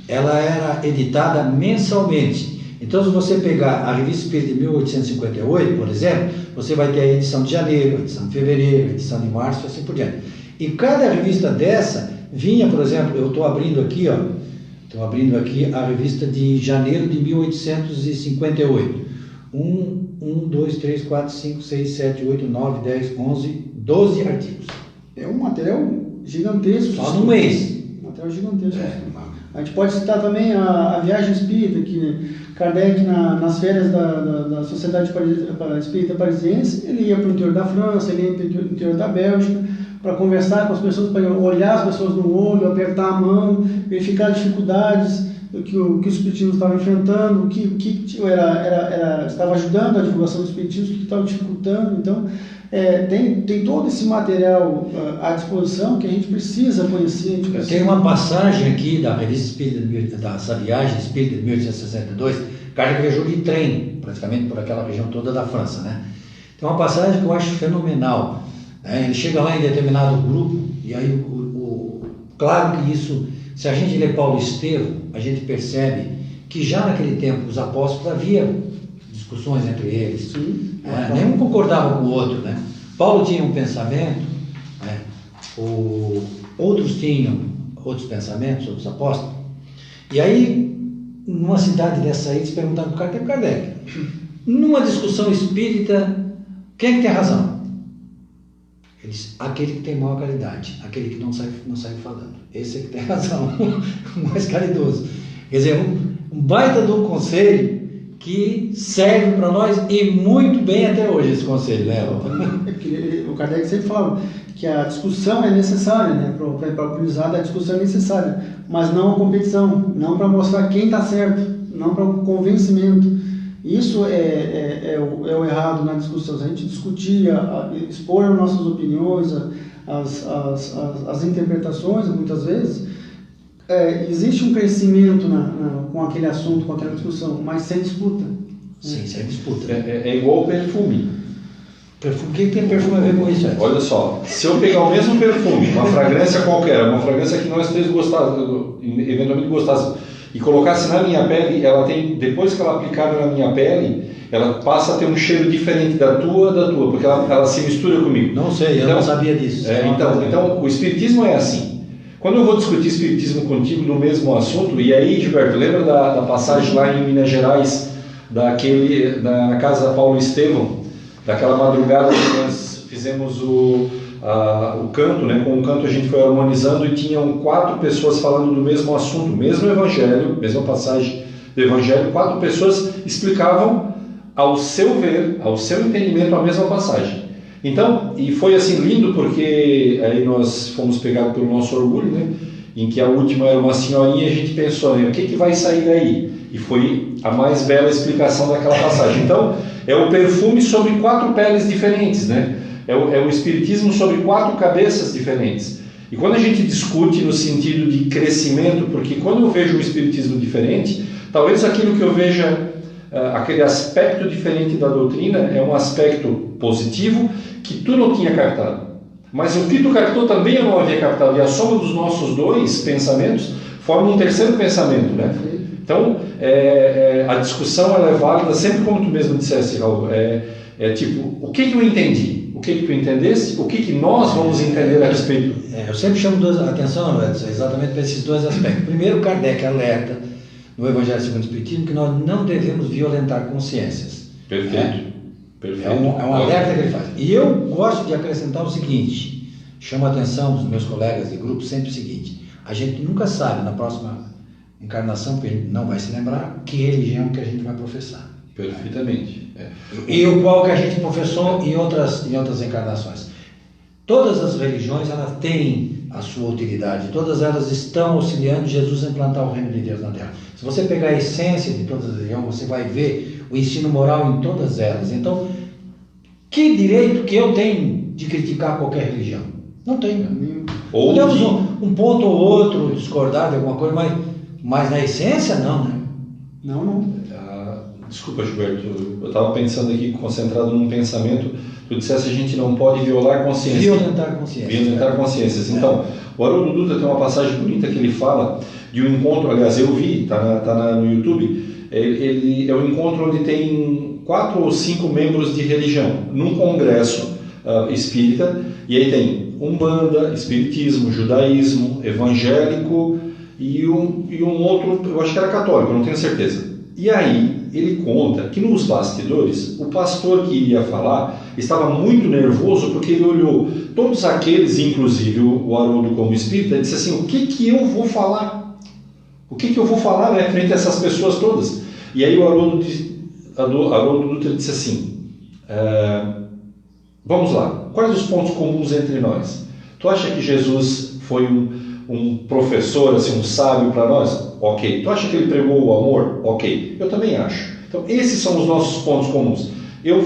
Speaker 2: ela era editada mensalmente. Então, se você pegar a Revista Espírita de 1858, por exemplo, você vai ter a edição de janeiro, a edição de fevereiro, a edição de março e assim por diante. E cada revista dessa vinha, por exemplo, eu estou abrindo aqui a revista de janeiro de 1858. Um 1, 2, 3, 4, 5, 6, 7, 8, 9, 10, 11, 12 artigos.
Speaker 3: É um material gigantesco.
Speaker 2: Só num mês.
Speaker 3: Um material gigantesco. A gente pode citar também a Viagem Espírita, que Kardec, nas férias da Sociedade Espírita Parisiense, ele ia para o interior da França, ele ia para o interior da Bélgica, para conversar com as pessoas, para olhar as pessoas no olho, apertar a mão, verificar as dificuldades que o Espiritismo estava enfrentando, o que estava ajudando a divulgação do Espiritismo, o que estava dificultando. Então, tem todo esse material à disposição que a gente precisa conhecer.
Speaker 2: Tem uma passagem aqui da Revista Espírita, dessa Viagem Espírita de 1862, Kardec viajou de trem, praticamente por aquela região toda da França, né? Tem uma passagem que eu acho fenomenal, né? Ele chega lá em determinado grupo, e aí, claro que isso, se a gente lê Paulo Estevão, a gente percebe que já naquele tempo os apóstolos havia discussões entre eles.
Speaker 3: Sim.
Speaker 2: Nenhum concordava com o outro, né? Paulo tinha um pensamento, né? Outros tinham outros pensamentos, outros apóstolos. E aí, numa cidade dessa aí, eles perguntaram para o Kardec, numa discussão espírita, quem é que tem razão? Ele disse, aquele que tem maior caridade, aquele que não sai falando. Esse é que tem razão, o mais caridoso. Quer dizer, um baita de um conselho que serve para nós e muito bem até hoje esse conselho, né?
Speaker 3: O Kardec sempre falava que a discussão é necessária, né? Para o aprendizado a discussão é necessária, mas não a competição, não para mostrar quem está certo, não para o convencimento. Isso é o errado na discussão. Se a gente discutir, expor as nossas opiniões, as interpretações, muitas vezes, existe um crescimento com aquele assunto, com aquela discussão, mas sem disputa.
Speaker 2: Sim, sem disputa.
Speaker 1: É igual o perfume.
Speaker 2: O que tem perfume a ver com isso?
Speaker 1: Olha só, se eu pegar o mesmo perfume, uma fragrância qualquer, uma fragrância que nós três eventualmente gostássemos, e colocasse na minha pele, ela tem, depois que ela aplicada na minha pele, ela passa a ter um cheiro diferente da tua, porque ela se mistura comigo.
Speaker 2: Não sei, eu não sabia disso.
Speaker 1: Então, o Espiritismo é assim. Quando eu vou discutir Espiritismo contigo no mesmo assunto, e aí, Gilberto, lembra da passagem lá em Minas Gerais, na casa Paulo Estevão, daquela madrugada que nós fizemos o canto, né? Com o canto a gente foi harmonizando e tinham 4 pessoas falando do mesmo assunto, mesmo evangelho, mesma passagem do evangelho, 4 pessoas explicavam ao seu ver, ao seu entendimento a mesma passagem. Então, e foi assim lindo porque aí nós fomos pegados pelo nosso orgulho, né? Em que a última era uma senhorinha e a gente pensou, né? O que vai sair daí? E foi a mais bela explicação daquela passagem. Então, é o perfume sobre 4 peles diferentes, né? É o Espiritismo sobre 4 cabeças diferentes. E quando a gente discute no sentido de crescimento, porque quando eu vejo um Espiritismo diferente, talvez aquilo que eu veja, aquele aspecto diferente da doutrina, é um aspecto positivo que tu não tinha captado. Mas o que tu captou também eu não havia captado. E a soma dos nossos 2 pensamentos forma um terceiro pensamento, né? Então, a discussão ela é válida sempre como tu mesmo disseste, Raul. Tipo, o que eu entendi? O que tu entendesse? O que nós vamos entender a respeito?
Speaker 2: Eu sempre chamo a atenção, Edson, exatamente para esses 2 aspectos. Primeiro, Kardec alerta no Evangelho segundo o Espiritismo que nós não devemos violentar consciências.
Speaker 1: Perfeito.
Speaker 2: É um alerta que ele faz. E eu gosto de acrescentar o seguinte, chamo a atenção dos meus colegas de grupo sempre o seguinte, a gente nunca sabe na próxima encarnação, porque a gente não vai se lembrar, que religião que a gente vai professar.
Speaker 1: Perfeitamente.
Speaker 2: E o qual que a gente professou em outras encarnações. Todas as religiões elas têm a sua utilidade, todas elas estão auxiliando Jesus a implantar o reino de Deus na Terra. Se você pegar a essência de todas as religiões, você vai ver o ensino moral em todas elas. Então, que direito que eu tenho de criticar qualquer religião? Não tenho. Podemos um ponto ou outro discordar de alguma coisa, mas na essência não, né?
Speaker 3: Não.
Speaker 1: Desculpa, Gilberto, eu estava pensando aqui, concentrado num pensamento, tu dissesse a gente não pode violar consciência.
Speaker 2: Violentar consciências.
Speaker 1: Violentar consciências. Então, o Haroldo Dutra tem uma passagem bonita que ele fala de um encontro, aliás, eu vi, está no YouTube, é um encontro onde tem 4 ou 5 membros de religião, num congresso espírita, e aí tem Umbanda, Espiritismo, Judaísmo, Evangélico e um outro, eu acho que era católico, não tenho certeza. E aí ele conta que nos bastidores, o pastor que iria falar estava muito nervoso porque ele olhou todos aqueles, inclusive o Haroldo como espírita, e disse assim, o que eu vou falar? O que eu vou falar, né, frente a essas pessoas todas? E aí o Haroldo Dutra disse assim, vamos lá, quais os pontos comuns entre nós? Tu acha que Jesus foi um professor, assim, um sábio para nós? Ok. Tu acha que ele pregou o amor? Ok. Eu também acho. Então, esses são os nossos pontos comuns. Eu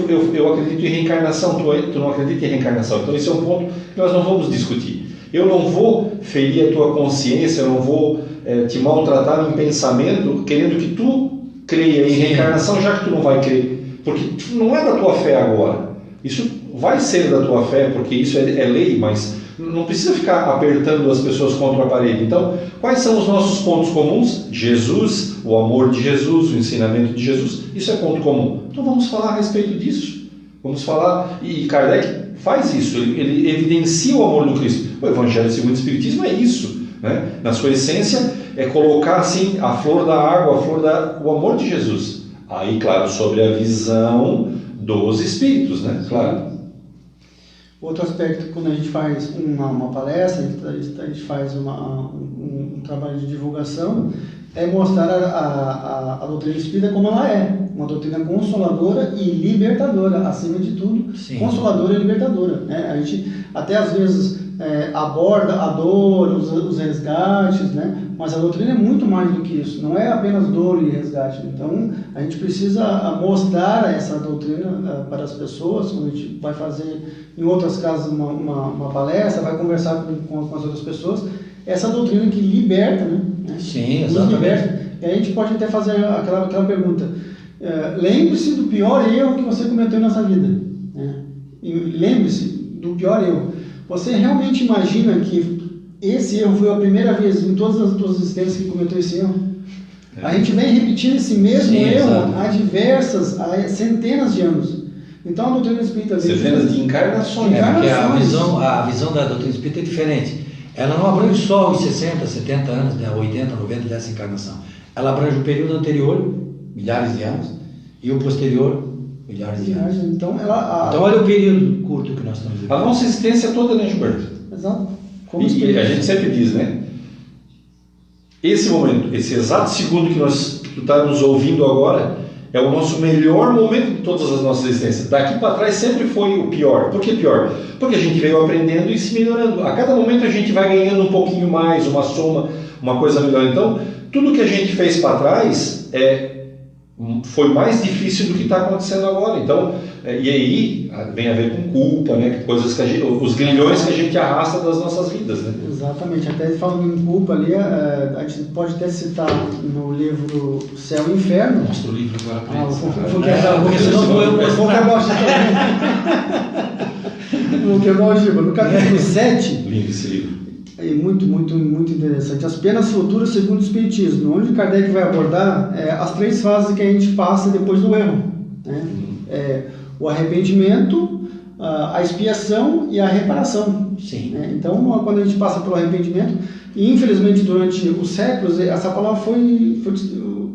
Speaker 1: acredito em reencarnação, tu não acredita em reencarnação. Então, esse é um ponto que nós não vamos discutir. Eu não vou ferir a tua consciência, eu não vou te maltratar em pensamento, querendo que tu creia em reencarnação, já que tu não vai crer. Porque não é da tua fé agora. Isso vai ser da tua fé, porque isso é lei, mas não precisa ficar apertando as pessoas contra a parede. Então, quais são os nossos pontos comuns? Jesus, o amor de Jesus, o ensinamento de Jesus. Isso é ponto comum. Então vamos falar a respeito disso. Vamos falar, e Kardec faz isso, ele evidencia o amor do Cristo. O Evangelho segundo o Espiritismo é isso, né? Na sua essência, é colocar assim a flor da água, o amor de Jesus. Aí, claro, sobre a visão dos Espíritos, né? Claro.
Speaker 3: Outro aspecto, quando a gente faz uma palestra, a gente faz um trabalho de divulgação, é mostrar a doutrina espírita como ela é, uma doutrina consoladora e libertadora, acima de tudo. Sim. Consoladora e libertadora, né? A gente até às vezes aborda a dor, os resgates, né? Mas a doutrina é muito mais do que isso, não é apenas dor e resgate. Então a gente precisa mostrar essa doutrina para as pessoas, quando a gente vai fazer em outras casas uma palestra, vai conversar com as outras pessoas, essa doutrina que liberta, né?
Speaker 2: Sim, exatamente.
Speaker 3: Liberta. E aí a gente pode até fazer aquela pergunta, lembre-se do pior erro que você cometeu nessa vida, né? Lembre-se do pior erro. Você realmente imagina que esse erro foi a primeira vez em todas as tuas existências que cometeu esse erro? A gente vem repetindo esse mesmo erro há centenas de anos. Então a doutrina espírita...
Speaker 1: Centenas de encarnações.
Speaker 2: Porque a visão da doutrina espírita é diferente. Ela não abrange só os 60, 70 anos, né, 80, 90 dessa encarnação. Ela abrange o período anterior, milhares de anos, e o posterior, milhares de anos.
Speaker 3: Então
Speaker 2: olha o período curto que nós estamos vivendo.
Speaker 1: A nossa existência toda, né, Gilberto?
Speaker 3: Exato.
Speaker 1: E a gente sempre diz, né? Esse momento, esse exato segundo que tu está nos ouvindo agora, é o nosso melhor momento de todas as nossas existências. Daqui para trás sempre foi o pior. Por que pior? Porque a gente veio aprendendo e se melhorando. A cada momento a gente vai ganhando um pouquinho mais, uma soma, uma coisa melhor. Então, tudo que a gente fez para trás foi mais difícil do que está acontecendo agora. Então, e aí vem a ver com culpa, né? Coisas que os grilhões que a gente arrasta das nossas vidas, né?
Speaker 3: Exatamente. Até falando em culpa ali, a gente pode até citar no livro Céu e Inferno.
Speaker 1: Mostra o livro agora para eles.
Speaker 2: Porque senão vou eu
Speaker 3: no capítulo 7.
Speaker 1: Lindo esse livro.
Speaker 3: É muito, muito, muito interessante. As penas futuras segundo o Espiritismo, onde Kardec vai abordar as 3 fases que a gente passa depois do erro, né? O arrependimento, a expiação e a reparação.
Speaker 2: Sim.
Speaker 3: Né? Então, quando a gente passa pelo arrependimento, e infelizmente durante os séculos, essa palavra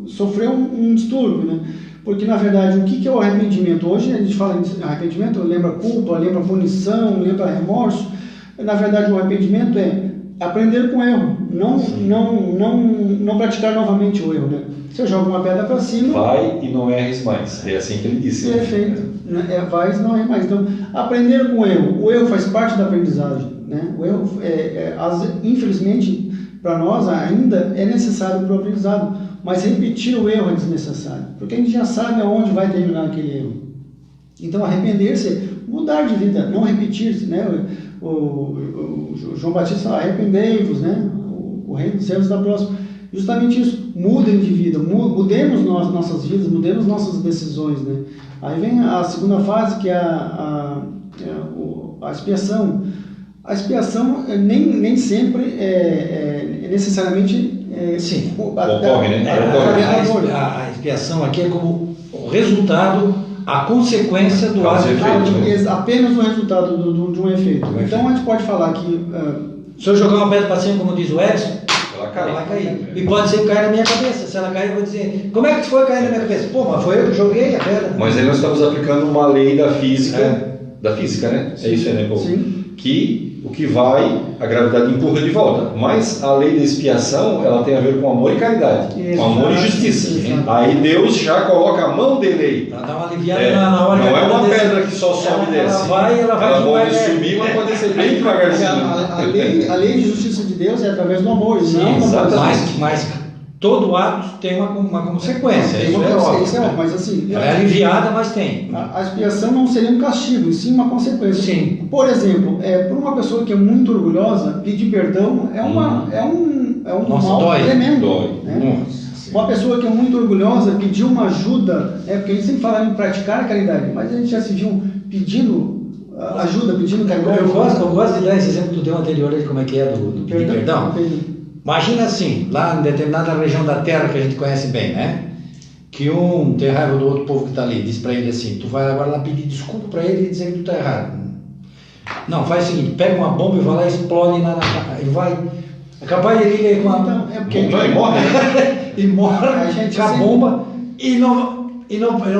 Speaker 3: sofreu um distúrbio, né? Porque, na verdade, o que é o arrependimento? Hoje a gente fala em arrependimento, lembra culpa, lembra punição, lembra remorso. Na verdade, o arrependimento é aprender com o erro, não praticar novamente o erro, né? Se eu jogo uma pedra para cima...
Speaker 1: Vai e não erres mais. É assim que ele disse.
Speaker 3: Perfeito. Vai e não erres mais. Então, aprender com o erro. O erro faz parte da aprendizagem, né? O erro, infelizmente, para nós ainda é necessário para o aprendizado, mas repetir o erro é desnecessário, porque a gente já sabe aonde vai terminar aquele erro. Então, arrepender-se é mudar de vida, não repetir-se, né? O João Batista fala, arrependei-vos, né? O reino dos céus está próximo. Justamente isso, mudem de vida, mudemos nossas vidas, mudemos nossas decisões, né? Aí vem a segunda fase, que é a expiação. A expiação nem sempre é necessariamente...
Speaker 2: Sim,
Speaker 1: ocorre, né?
Speaker 2: A expiação aqui é como o resultado, a consequência do ato.
Speaker 3: Apenas o resultado de um efeito. Então a gente pode falar que...
Speaker 2: Se eu jogar uma pedra para cima, como diz o Edson,
Speaker 1: ela cai.
Speaker 2: Ela vai cair. E pode ser que caia na minha cabeça. Se ela cair, eu vou dizer, como é que foi cair na minha cabeça? Pô, mas foi eu que joguei a pedra.
Speaker 1: Mas aí nós estamos aplicando uma lei da física, né? É isso aí, né, Paulo?
Speaker 3: Sim.
Speaker 1: Que o que vai, a gravidade empurra de volta. Mas a lei da expiação, ela tem a ver com amor e caridade,
Speaker 3: Isso,
Speaker 1: com amor e justiça.
Speaker 3: exato.
Speaker 1: Aí Deus já coloca a mão dele aí.
Speaker 2: Para dar uma aliviada na hora
Speaker 1: não
Speaker 2: que
Speaker 1: é uma
Speaker 2: desce.
Speaker 1: pedra que só sobe e desce.
Speaker 2: Ela vai
Speaker 1: Ela pode
Speaker 2: devagar.
Speaker 1: subir, mas pode descer bem devagarzinho.
Speaker 3: A lei de justiça de Deus é através do amor,
Speaker 2: Sim,
Speaker 3: não
Speaker 1: exatamente.
Speaker 2: mas todo ato tem uma consequência. Isso é óbvio.
Speaker 3: Isso é óbvio, mas assim,
Speaker 2: Ela é aliviada, mas tem.
Speaker 3: a expiação não seria um castigo, e sim uma consequência.
Speaker 2: Sim.
Speaker 3: Por exemplo, por uma pessoa que é muito orgulhosa, pedir perdão é um
Speaker 2: Nossa,
Speaker 3: mal
Speaker 2: dói.
Speaker 3: tremendo.
Speaker 1: Dói.
Speaker 3: Né? Uma pessoa que é muito orgulhosa pedir uma ajuda, porque a gente sempre fala em praticar a caridade, mas a gente já se viu pedindo ajuda, pedindo caridade.
Speaker 2: Eu gosto de dar esse exemplo que tu deu anterior de como é que é do pedir perdão. Imagina assim, lá em determinada região da terra que a gente conhece bem, né? Que um tem raiva do outro povo que está ali, diz para ele assim, tu vai agora lá pedir desculpa para ele e dizer que tu está errado. Não, faz o seguinte, pega uma bomba e vai lá e explode ele vai... É capaz de ele ir com a...
Speaker 3: Então, é porque...
Speaker 1: Não, e morre, né?
Speaker 2: e morre
Speaker 3: A gente
Speaker 2: com a
Speaker 3: sempre-
Speaker 2: bomba e não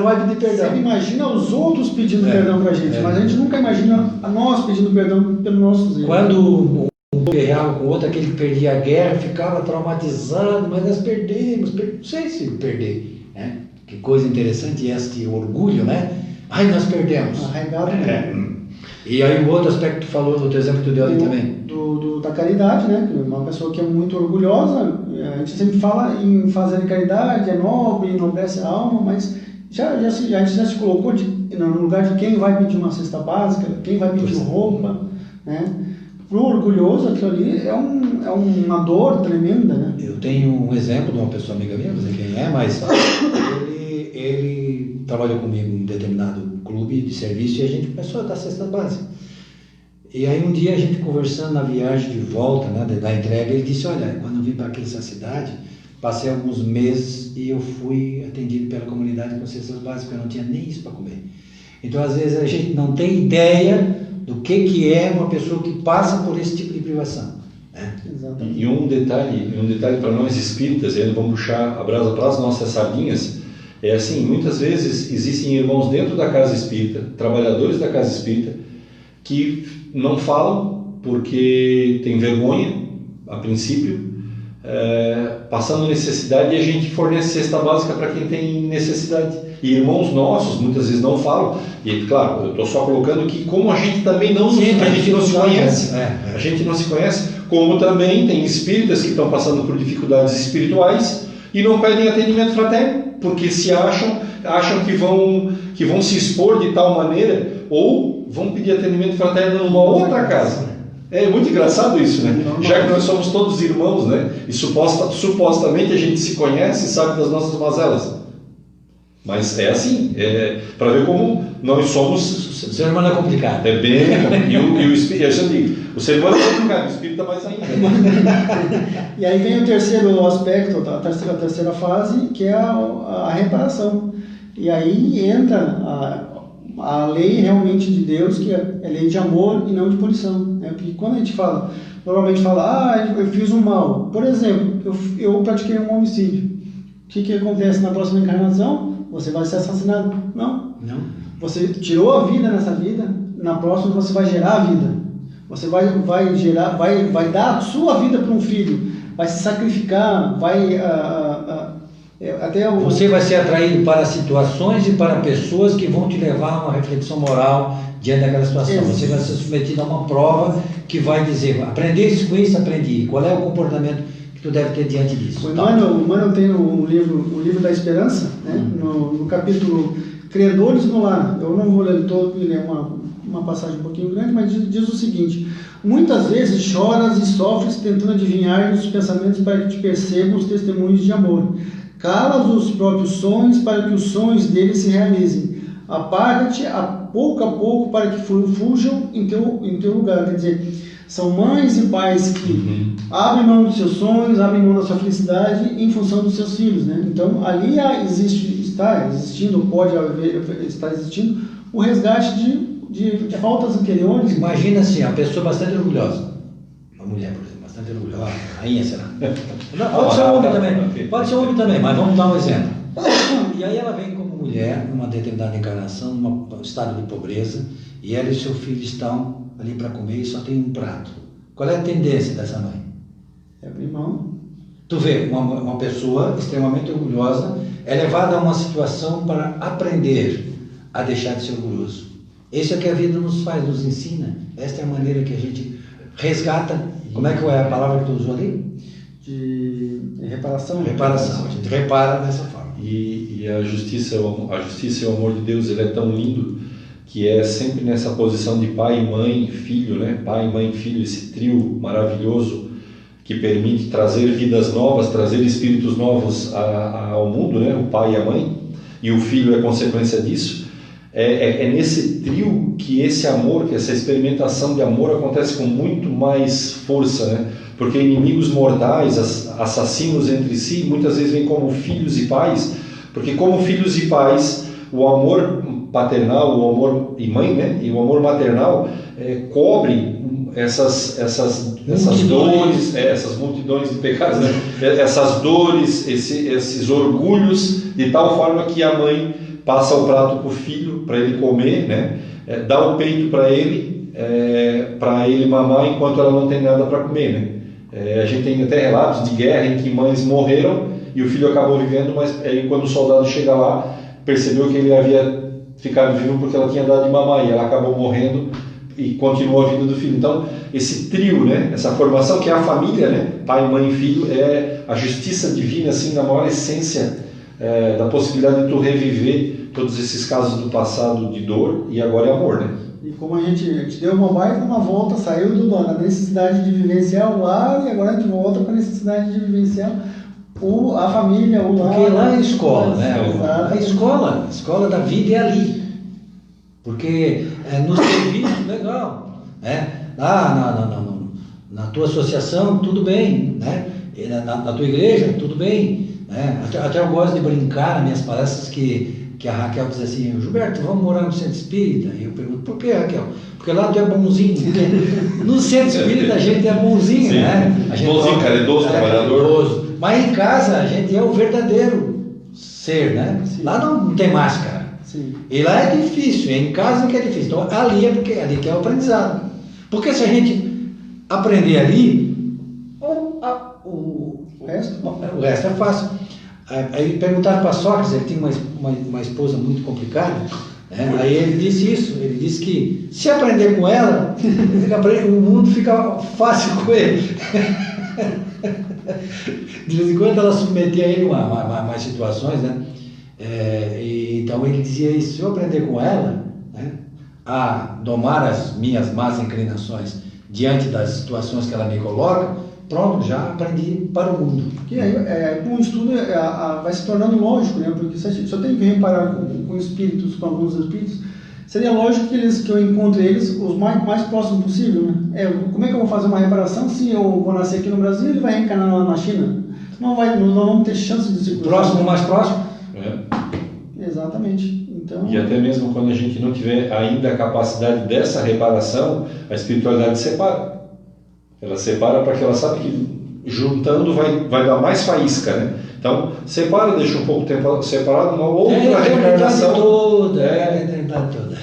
Speaker 2: vai pedir perdão.
Speaker 3: Sempre imagina os outros pedindo
Speaker 2: É,
Speaker 3: perdão pra gente, mas a gente nunca imagina a nós pedindo perdão pelos nossos erros.
Speaker 2: Quando um guerreava com o outro, aquele que perdia a guerra, ficava traumatizado, mas nós perdemos, não sei se perder, né? Que coisa interessante este orgulho, né? Ai, nós perdemos.
Speaker 3: Arraigado
Speaker 2: E aí o outro aspecto que tu falou, o teu exemplo que tu deu ali também.
Speaker 3: da caridade, né? Uma pessoa que é muito orgulhosa, a gente sempre fala em fazer caridade, é nobre, enobrece a alma, mas a gente já se colocou no lugar de quem vai pedir uma cesta básica, quem vai pedir roupa, né? Pro orgulhoso, aquilo ali é uma dor tremenda, né?
Speaker 2: Eu tenho um exemplo de uma pessoa amiga minha, não sei quem é, mas ele trabalhou comigo em determinado clube de serviço e a gente começou a dar cesta básica. E aí um dia a gente conversando na viagem de volta, né, da entrega, ele disse, olha, quando eu vim para essa cidade, passei alguns meses e eu fui atendido pela comunidade com cestas básicas, eu não tinha nem isso para comer. Então às vezes a gente não tem ideia do que é uma pessoa que passa por esse tipo de privação, né?
Speaker 3: Exatamente.
Speaker 1: E um detalhe para nós espíritas, e aí vamos puxar a brasa para as nossas sardinhas, é assim, muitas vezes existem irmãos dentro da casa espírita, trabalhadores da casa espírita, que não falam porque tem vergonha, a princípio, passando necessidade, e a gente fornece cesta básica para quem tem necessidade. E irmãos nossos muitas vezes não falam, e claro, eu estou só colocando que como a gente também não se conhece, a gente não se conhece, como também tem espíritas que estão passando por dificuldades espirituais e não pedem atendimento fraterno, porque se acham que vão se expor de tal maneira, ou vão pedir atendimento fraterno numa outra casa. É muito engraçado isso, né? Já que nós somos todos irmãos, né? E supostamente a gente se conhece e sabe das nossas mazelas. Mas é assim, para ver como nós somos...
Speaker 2: O ser humano é complicado.
Speaker 1: É bem... E o espírito, eu sempre digo, o ser humano é complicado, o espírito mais ainda.
Speaker 3: E aí vem o terceiro aspecto, a terceira fase, que é a reparação. E aí entra a lei realmente de Deus, que é lei de amor e não de punição. Né? Porque quando a gente normalmente fala, eu fiz um mal. Por exemplo, eu pratiquei um homicídio. O que acontece na próxima encarnação? Você vai ser assassinado. Não. Você tirou a vida nessa vida, na próxima você vai gerar a vida. Você vai dar a sua vida para um filho, vai se sacrificar,
Speaker 2: Você vai ser atraído para situações e para pessoas que vão te levar a uma reflexão moral diante daquela situação.
Speaker 3: Isso.
Speaker 2: Você vai ser submetido a uma prova que vai dizer, aprendeste com isso, aprendi. Qual é o comportamento que tu deve ter diante disso?
Speaker 3: O Emmanuel tem o livro da Esperança, né? No capítulo Credores no Lar. Eu não vou ler todo, ele é uma passagem um pouquinho grande, mas diz o seguinte: muitas vezes choras e sofres tentando adivinhar os pensamentos para que te percebam os testemunhos de amor. Calas os próprios sonhos para que os sonhos deles se realizem. Apaga-te a pouco para que fujam em teu lugar. Quer dizer, são mães e pais que abrem mão dos seus sonhos, abrem mão da sua felicidade em função dos seus filhos, né? Então, ali está existindo o resgate de faltas anteriores.
Speaker 2: Imagina assim, a pessoa bastante orgulhosa, uma mulher, por exemplo, bastante orgulhosa. Rainha, será? Não, pode ser homem também. Pode ser homem também, mas vamos dar um exemplo. E aí ela vem como mulher, numa determinada encarnação, num estado de pobreza, e ela e seu filho estão ali para comer e só tem um prato. Qual é a tendência dessa mãe?
Speaker 3: É abrir mão.
Speaker 2: Tu vê, uma pessoa extremamente orgulhosa é levada a uma situação para aprender a deixar de ser orgulhoso. Isso é que a vida nos faz, nos ensina. Esta é a maneira que a gente resgata. Como é que é a palavra que tu usou ali?
Speaker 3: De reparação.
Speaker 2: Reparação. A gente repara dessa forma.
Speaker 1: E a justiça e o amor de Deus, ele é tão lindo que é sempre nessa posição de pai, mãe, filho, né? Pai, mãe, filho, esse trio maravilhoso que permite trazer vidas novas, trazer espíritos novos ao mundo, né? O pai e a mãe, e o filho é consequência disso. É nesse trio que esse amor, que essa experimentação de amor acontece com muito mais força, né? Porque inimigos mortais, assassinos entre si, muitas vezes vêm como filhos e pais, porque como filhos e pais, o amor paternal, o amor e mãe, né? E o amor maternal cobre essas dores, essas multidões de pecados, né? Essas dores, esses orgulhos, de tal forma que a mãe passa o prato para o filho, para ele comer, né? Dá o peito para ele mamar, enquanto ela não tem nada para comer, né? A gente tem até relatos de guerra em que mães morreram e o filho acabou vivendo, mas aí quando o soldado chega lá, percebeu que ele havia ficado vivo porque ela tinha dado de mamar, e ela acabou morrendo e continuou a vida do filho. Então, esse trio, né, essa formação que é a família, né, pai, mãe e filho, é a justiça divina, assim, na maior essência da possibilidade de tu reviver todos esses casos do passado de dor e agora é amor, né?
Speaker 3: E como a gente deu uma baita uma volta, saiu da necessidade de vivenciar o lar, e agora a gente volta para a necessidade de vivenciar a família, o lar.
Speaker 2: Porque lá é a escola, né? A escola da vida é ali. Porque no serviço, legal, né? Na tua associação, tudo bem, né? Na tua igreja, tudo bem, né? Até eu gosto de brincar nas minhas palestras que a Raquel diz assim: Gilberto, vamos morar no centro espírita? E eu pergunto: por que, Raquel? Porque lá tu é bonzinho. No centro espírita a gente é bonzinho, sim, né? A gente
Speaker 1: bonzinho, caridoso, trabalhador.
Speaker 2: Mas em casa a gente é o verdadeiro ser, né? Sim. Lá não tem máscara.
Speaker 3: Sim.
Speaker 2: E lá é difícil, em casa que é difícil. Então ali é porque ali que é o aprendizado. Porque se a gente aprender ali, o resto é fácil. Aí perguntaram para Sócrates, ele tinha uma esposa muito complicada, né? Aí ele disse isso, ele disse que se aprender com ela, o mundo fica fácil com ele. De vez em quando ela submetia ele a umas situações, né? Então ele dizia isso: se eu aprender com ela, né, a domar as minhas más inclinações diante das situações que ela me coloca, pronto, já aprendi para o mundo.
Speaker 3: Que aí, com o estudo, vai se tornando lógico, né? Porque se eu tenho que reparar com espíritos, com alguns espíritos, seria lógico que eu encontre eles os mais próximos possível, né? Como é que eu vou fazer uma reparação se eu vou nascer aqui no Brasil e ele vai reencarnar lá na China? Não vamos ter chance de se cruzar.
Speaker 2: Próximo, mais próximo?
Speaker 3: Exatamente. Então...
Speaker 1: E até mesmo quando a gente não tiver ainda a capacidade dessa reparação, a espiritualidade separa. Ela separa porque ela sabe que juntando vai dar mais faísca, né? Então, separa, deixa um pouco de tempo separado, uma outra reencarnação.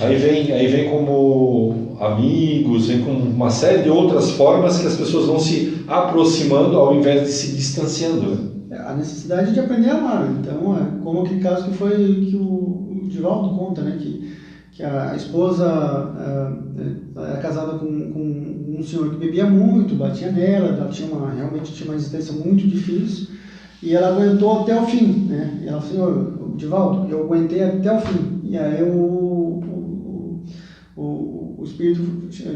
Speaker 1: Aí vem como amigos, vem com uma série de outras formas que as pessoas vão se aproximando ao invés de se distanciando, né?
Speaker 3: A necessidade de aprender a amar. Então, como aquele caso que o Divaldo conta, né? Que a esposa era casada com um senhor que bebia muito, batia nela, ela realmente tinha uma existência muito difícil, e ela aguentou até o fim, né? E ela falou: Senhor Divaldo, eu aguentei até o fim. E aí o espírito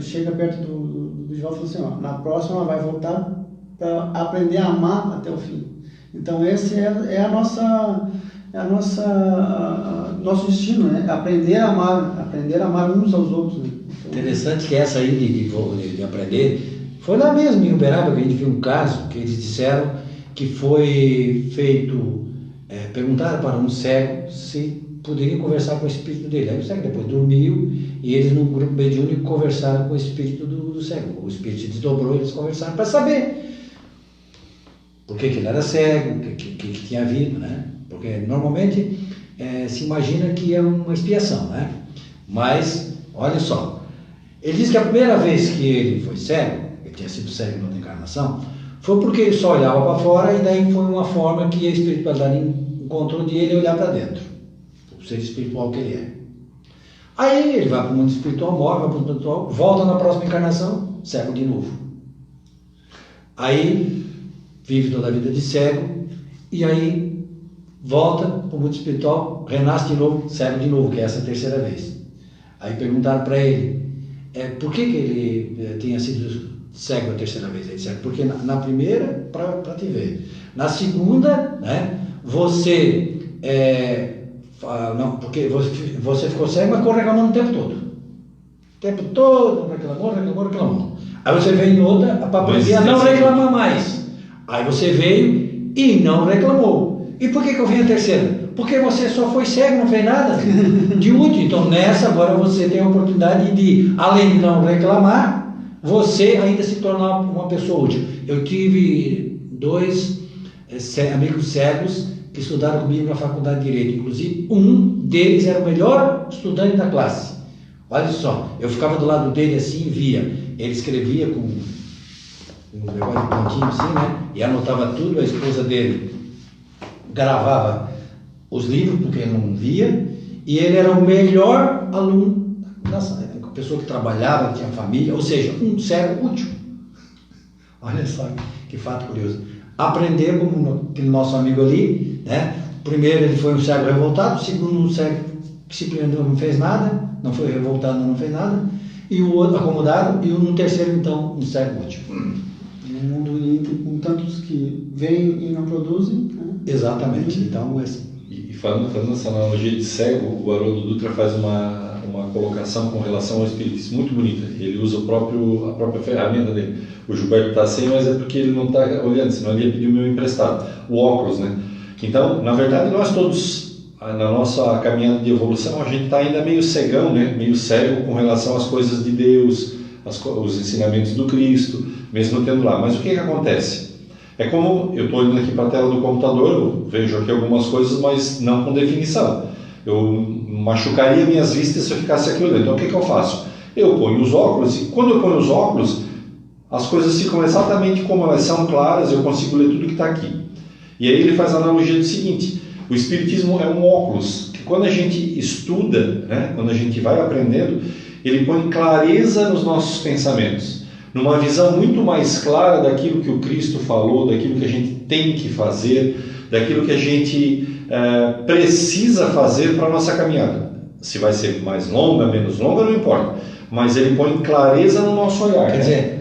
Speaker 3: chega perto do Divaldo e fala assim: na próxima ela vai voltar para aprender a amar até o fim. Então esse é nosso destino, né? Aprender a amar uns aos outros, né? Então,
Speaker 2: interessante que essa aí de aprender foi lá mesmo em Uberaba que a gente viu um caso que eles disseram que foi feito, perguntaram para um cego se poderia conversar com o espírito dele. Aí o cego depois dormiu e eles, num grupo mediúnico, conversaram com o espírito do cego. O espírito se desdobrou e eles conversaram para saber por que ele era cego, o que tinha havido, né? Porque normalmente se imagina que é uma expiação, né? Mas, olha só, ele diz que a primeira vez que ele foi cego, ele tinha sido cego em outra encarnação, foi porque ele só olhava para fora e daí foi uma forma que a espiritualidade encontrou de ele olhar para dentro, o ser espiritual que ele é. Aí ele vai para o mundo espiritual, morre, vai para o mundo espiritual, volta na próxima encarnação, cego de novo. Aí vive toda a vida de cego e aí volta para o mundo espiritual, renasce de novo, cego de novo, que é essa terceira vez. Aí perguntaram para ele por que ele tinha sido cego a terceira vez. Ele disse, porque na primeira, para te ver. Na segunda, né, você não, porque você ficou cego, mas ficou reclamando o tempo todo. O tempo todo, reclamou. Aí você veio em outra para aprender a não reclamar mais. Aí você veio e não reclamou. E por que eu vim a terceira? Porque você só foi cego, não fez nada de útil. Então nessa agora você tem a oportunidade de, além de não reclamar, você ainda se tornar uma pessoa útil. Eu tive 2 amigos cegos que estudaram comigo na faculdade de Direito. Inclusive, um deles era o melhor estudante da classe. Olha só, eu ficava do lado dele assim e via. Ele escrevia com um negócio de pontinho assim, né? E anotava tudo. A esposa dele gravava os livros, porque ele não via. E ele era o melhor aluno da sala. Uma pessoa que trabalhava, que tinha família, ou seja, um cego útil. Olha só que fato curioso. Aprender como aquele nosso amigo ali, né? Primeiro ele foi um cego revoltado, segundo um cego que simplesmente não fez nada, não foi revoltado, não fez nada, e o outro acomodado, e no terceiro então um cego útil.
Speaker 3: Um mundo com tantos que vêm e não produzem, né?
Speaker 2: Exatamente. Então
Speaker 1: E falando essa analogia de cego, o Haroldo Dutra faz uma colocação com relação ao espiritismo muito bonita. Ele usa a própria ferramenta dele. O Gilberto está sem, mas é porque ele não está olhando, senão ele ia pedir o meu emprestado, o óculos, né? Então, na verdade, nós todos, na nossa caminhada de evolução, a gente está ainda meio cegão, né? Meio cego com relação às coisas de Deus, os ensinamentos do Cristo, mesmo tendo lá. Mas o que acontece? É como eu estou indo aqui para a tela do computador, eu vejo aqui algumas coisas, mas não com definição. Eu machucaria minhas vistas se eu ficasse aqui olhando. Então, o que eu faço? Eu ponho os óculos, e quando eu ponho os óculos, as coisas ficam exatamente como elas são, claras, eu consigo ler tudo que está aqui. E aí ele faz a analogia do seguinte: o Espiritismo é um óculos, que quando a gente estuda, né, quando a gente vai aprendendo, ele põe clareza nos nossos pensamentos, numa visão muito mais clara daquilo que o Cristo falou, daquilo que a gente tem que fazer, daquilo que a gente precisa fazer para a nossa caminhada. Se vai ser mais longa, menos longa, não importa, mas ele põe clareza no nosso olhar.
Speaker 2: Quer dizer,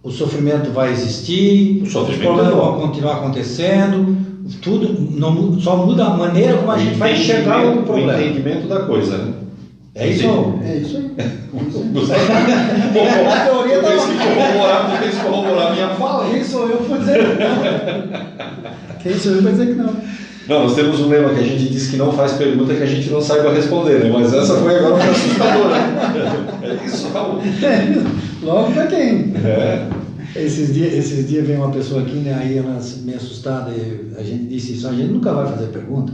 Speaker 2: o sofrimento vai existir, os problemas vão continuar acontecendo, tudo, não, só muda a maneira como a gente vai enxergar o problema.
Speaker 1: O entendimento da coisa, né?
Speaker 3: É isso aí.
Speaker 1: A teoria tu tens que corroborar a minha fala.
Speaker 3: Quem sou eu para dizer que não? Quem sou eu para dizer que não?
Speaker 1: Não, nós temos um lema que a gente diz que não faz pergunta que a gente não saiba responder, né? Mas essa foi agora uma assustadora. É isso, acabou.
Speaker 3: Logo para quem?
Speaker 2: Esses dias veio uma pessoa aqui, né? Aí ela meio assustada, a gente disse isso, a gente nunca vai fazer pergunta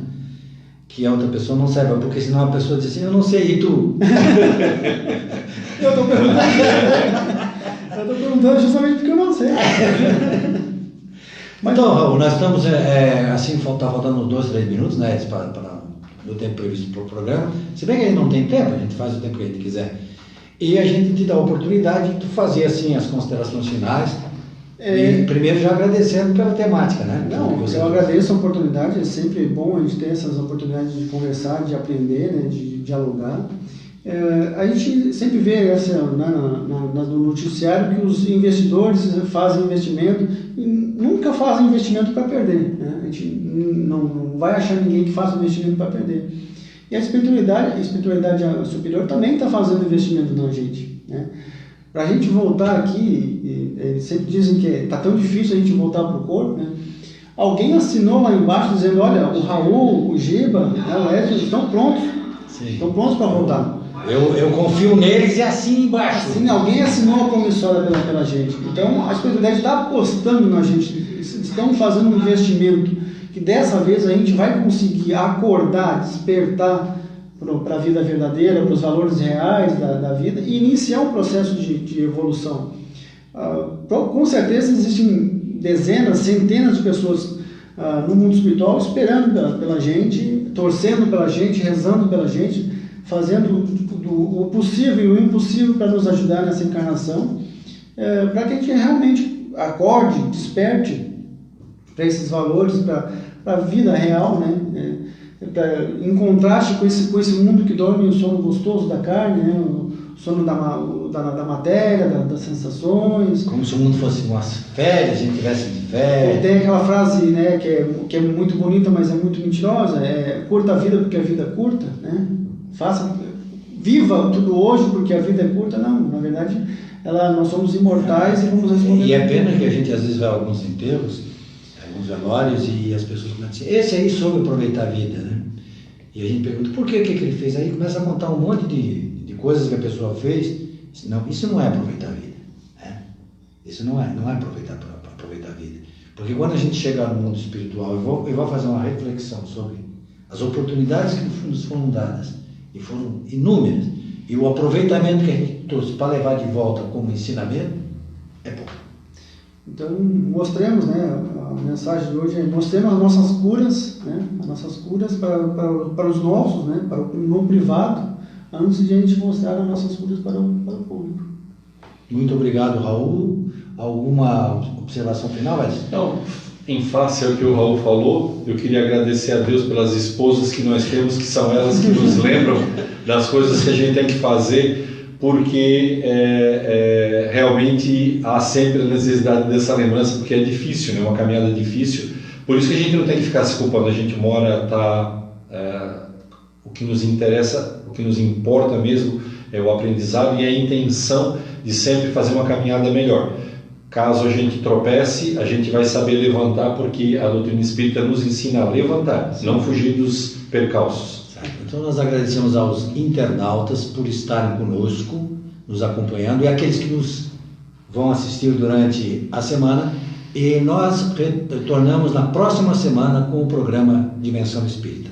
Speaker 2: que a outra pessoa não saiba, porque senão a pessoa diz assim, eu não sei, e tu?
Speaker 3: Eu estou perguntando justamente porque eu não sei.
Speaker 2: Então, Raul, nós estamos, assim, está faltando uns 2, 3 minutos, né, para o tempo previsto para o programa. Se bem que a gente não tem tempo, a gente faz o tempo que a gente quiser. E a gente te dá a oportunidade de tu fazer, assim, as considerações finais. E primeiro já agradecendo pela temática, né?
Speaker 3: Não, eu agradeço a oportunidade, é sempre bom a gente ter essas oportunidades de conversar, de aprender, né, de dialogar. A gente sempre vê no noticiário que os investidores fazem investimento e nunca fazem investimento para perder, né? A gente não vai achar ninguém que faça investimento para perder. E a espiritualidade superior também está fazendo investimento na gente, né? Para a gente voltar aqui, eles sempre dizem que está tão difícil a gente voltar para o corpo, né? Alguém assinou lá embaixo dizendo, olha, o Raul, o Giba, o Edson estão prontos para voltar.
Speaker 2: Eu confio neles e assino embaixo.
Speaker 3: Assim, alguém assinou a promissória pela gente. Então, a espiritualidade está apostando na gente, estão fazendo um investimento que dessa vez a gente vai conseguir acordar, despertar para a vida verdadeira, para os valores reais da vida e iniciar um processo de evolução. Com certeza existem dezenas, centenas de pessoas no mundo espiritual esperando pela gente, torcendo pela gente, rezando pela gente, fazendo o possível e o impossível para nos ajudar nessa encarnação, para que a gente realmente acorde, desperte para esses valores, para a vida real, né? Em contraste com esse mundo que dorme o sono gostoso da carne, né? O sono da matéria, das sensações.
Speaker 2: Como se o mundo fosse umas férias, a gente tivesse de férias.
Speaker 3: Tem aquela frase, né, que é muito bonita, mas é muito mentirosa, curta a vida porque a vida é curta, né? Viva tudo hoje porque a vida é curta. Não, na verdade, nós somos imortais e vamos responder.
Speaker 2: E é pena que a gente às vezes vai a alguns enterros, alguns velórios, e as pessoas começam a dizer, esse aí soube aproveitar a vida, né? E a gente pergunta, por que ele fez? Aí começa a contar um monte de coisas que a pessoa fez. Não, isso não é aproveitar a vida, né? Isso não é aproveitar a vida. Porque quando a gente chega no mundo espiritual, eu vou fazer uma reflexão sobre as oportunidades que nos foram dadas, e foram inúmeras, e o aproveitamento que a gente trouxe para levar de volta como ensinamento é pouco.
Speaker 3: Então, mostremos, né, a mensagem de hoje mostremos as nossas curas, né, para os nossos, né, no privado, antes de a gente mostrar as nossas curas para o público.
Speaker 2: Muito obrigado, Raul. Alguma observação final, Edson?
Speaker 1: Então, em face ao que o Raul falou, eu queria agradecer a Deus pelas esposas que nós temos, que são elas que nos lembram das coisas que a gente tem que fazer, porque realmente há sempre a necessidade dessa lembrança, porque é difícil, né? Uma caminhada difícil. Por isso que a gente não tem que ficar se culpando. A gente mora, o que nos interessa, o que nos importa mesmo é o aprendizado e a intenção de sempre fazer uma caminhada melhor. Caso a gente tropece, a gente vai saber levantar, porque a doutrina espírita nos ensina a levantar, não fugir dos percalços.
Speaker 2: Então nós agradecemos aos internautas por estarem conosco, nos acompanhando, e aqueles que nos vão assistir durante a semana, e nós retornamos na próxima semana com o programa Dimensão Espírita.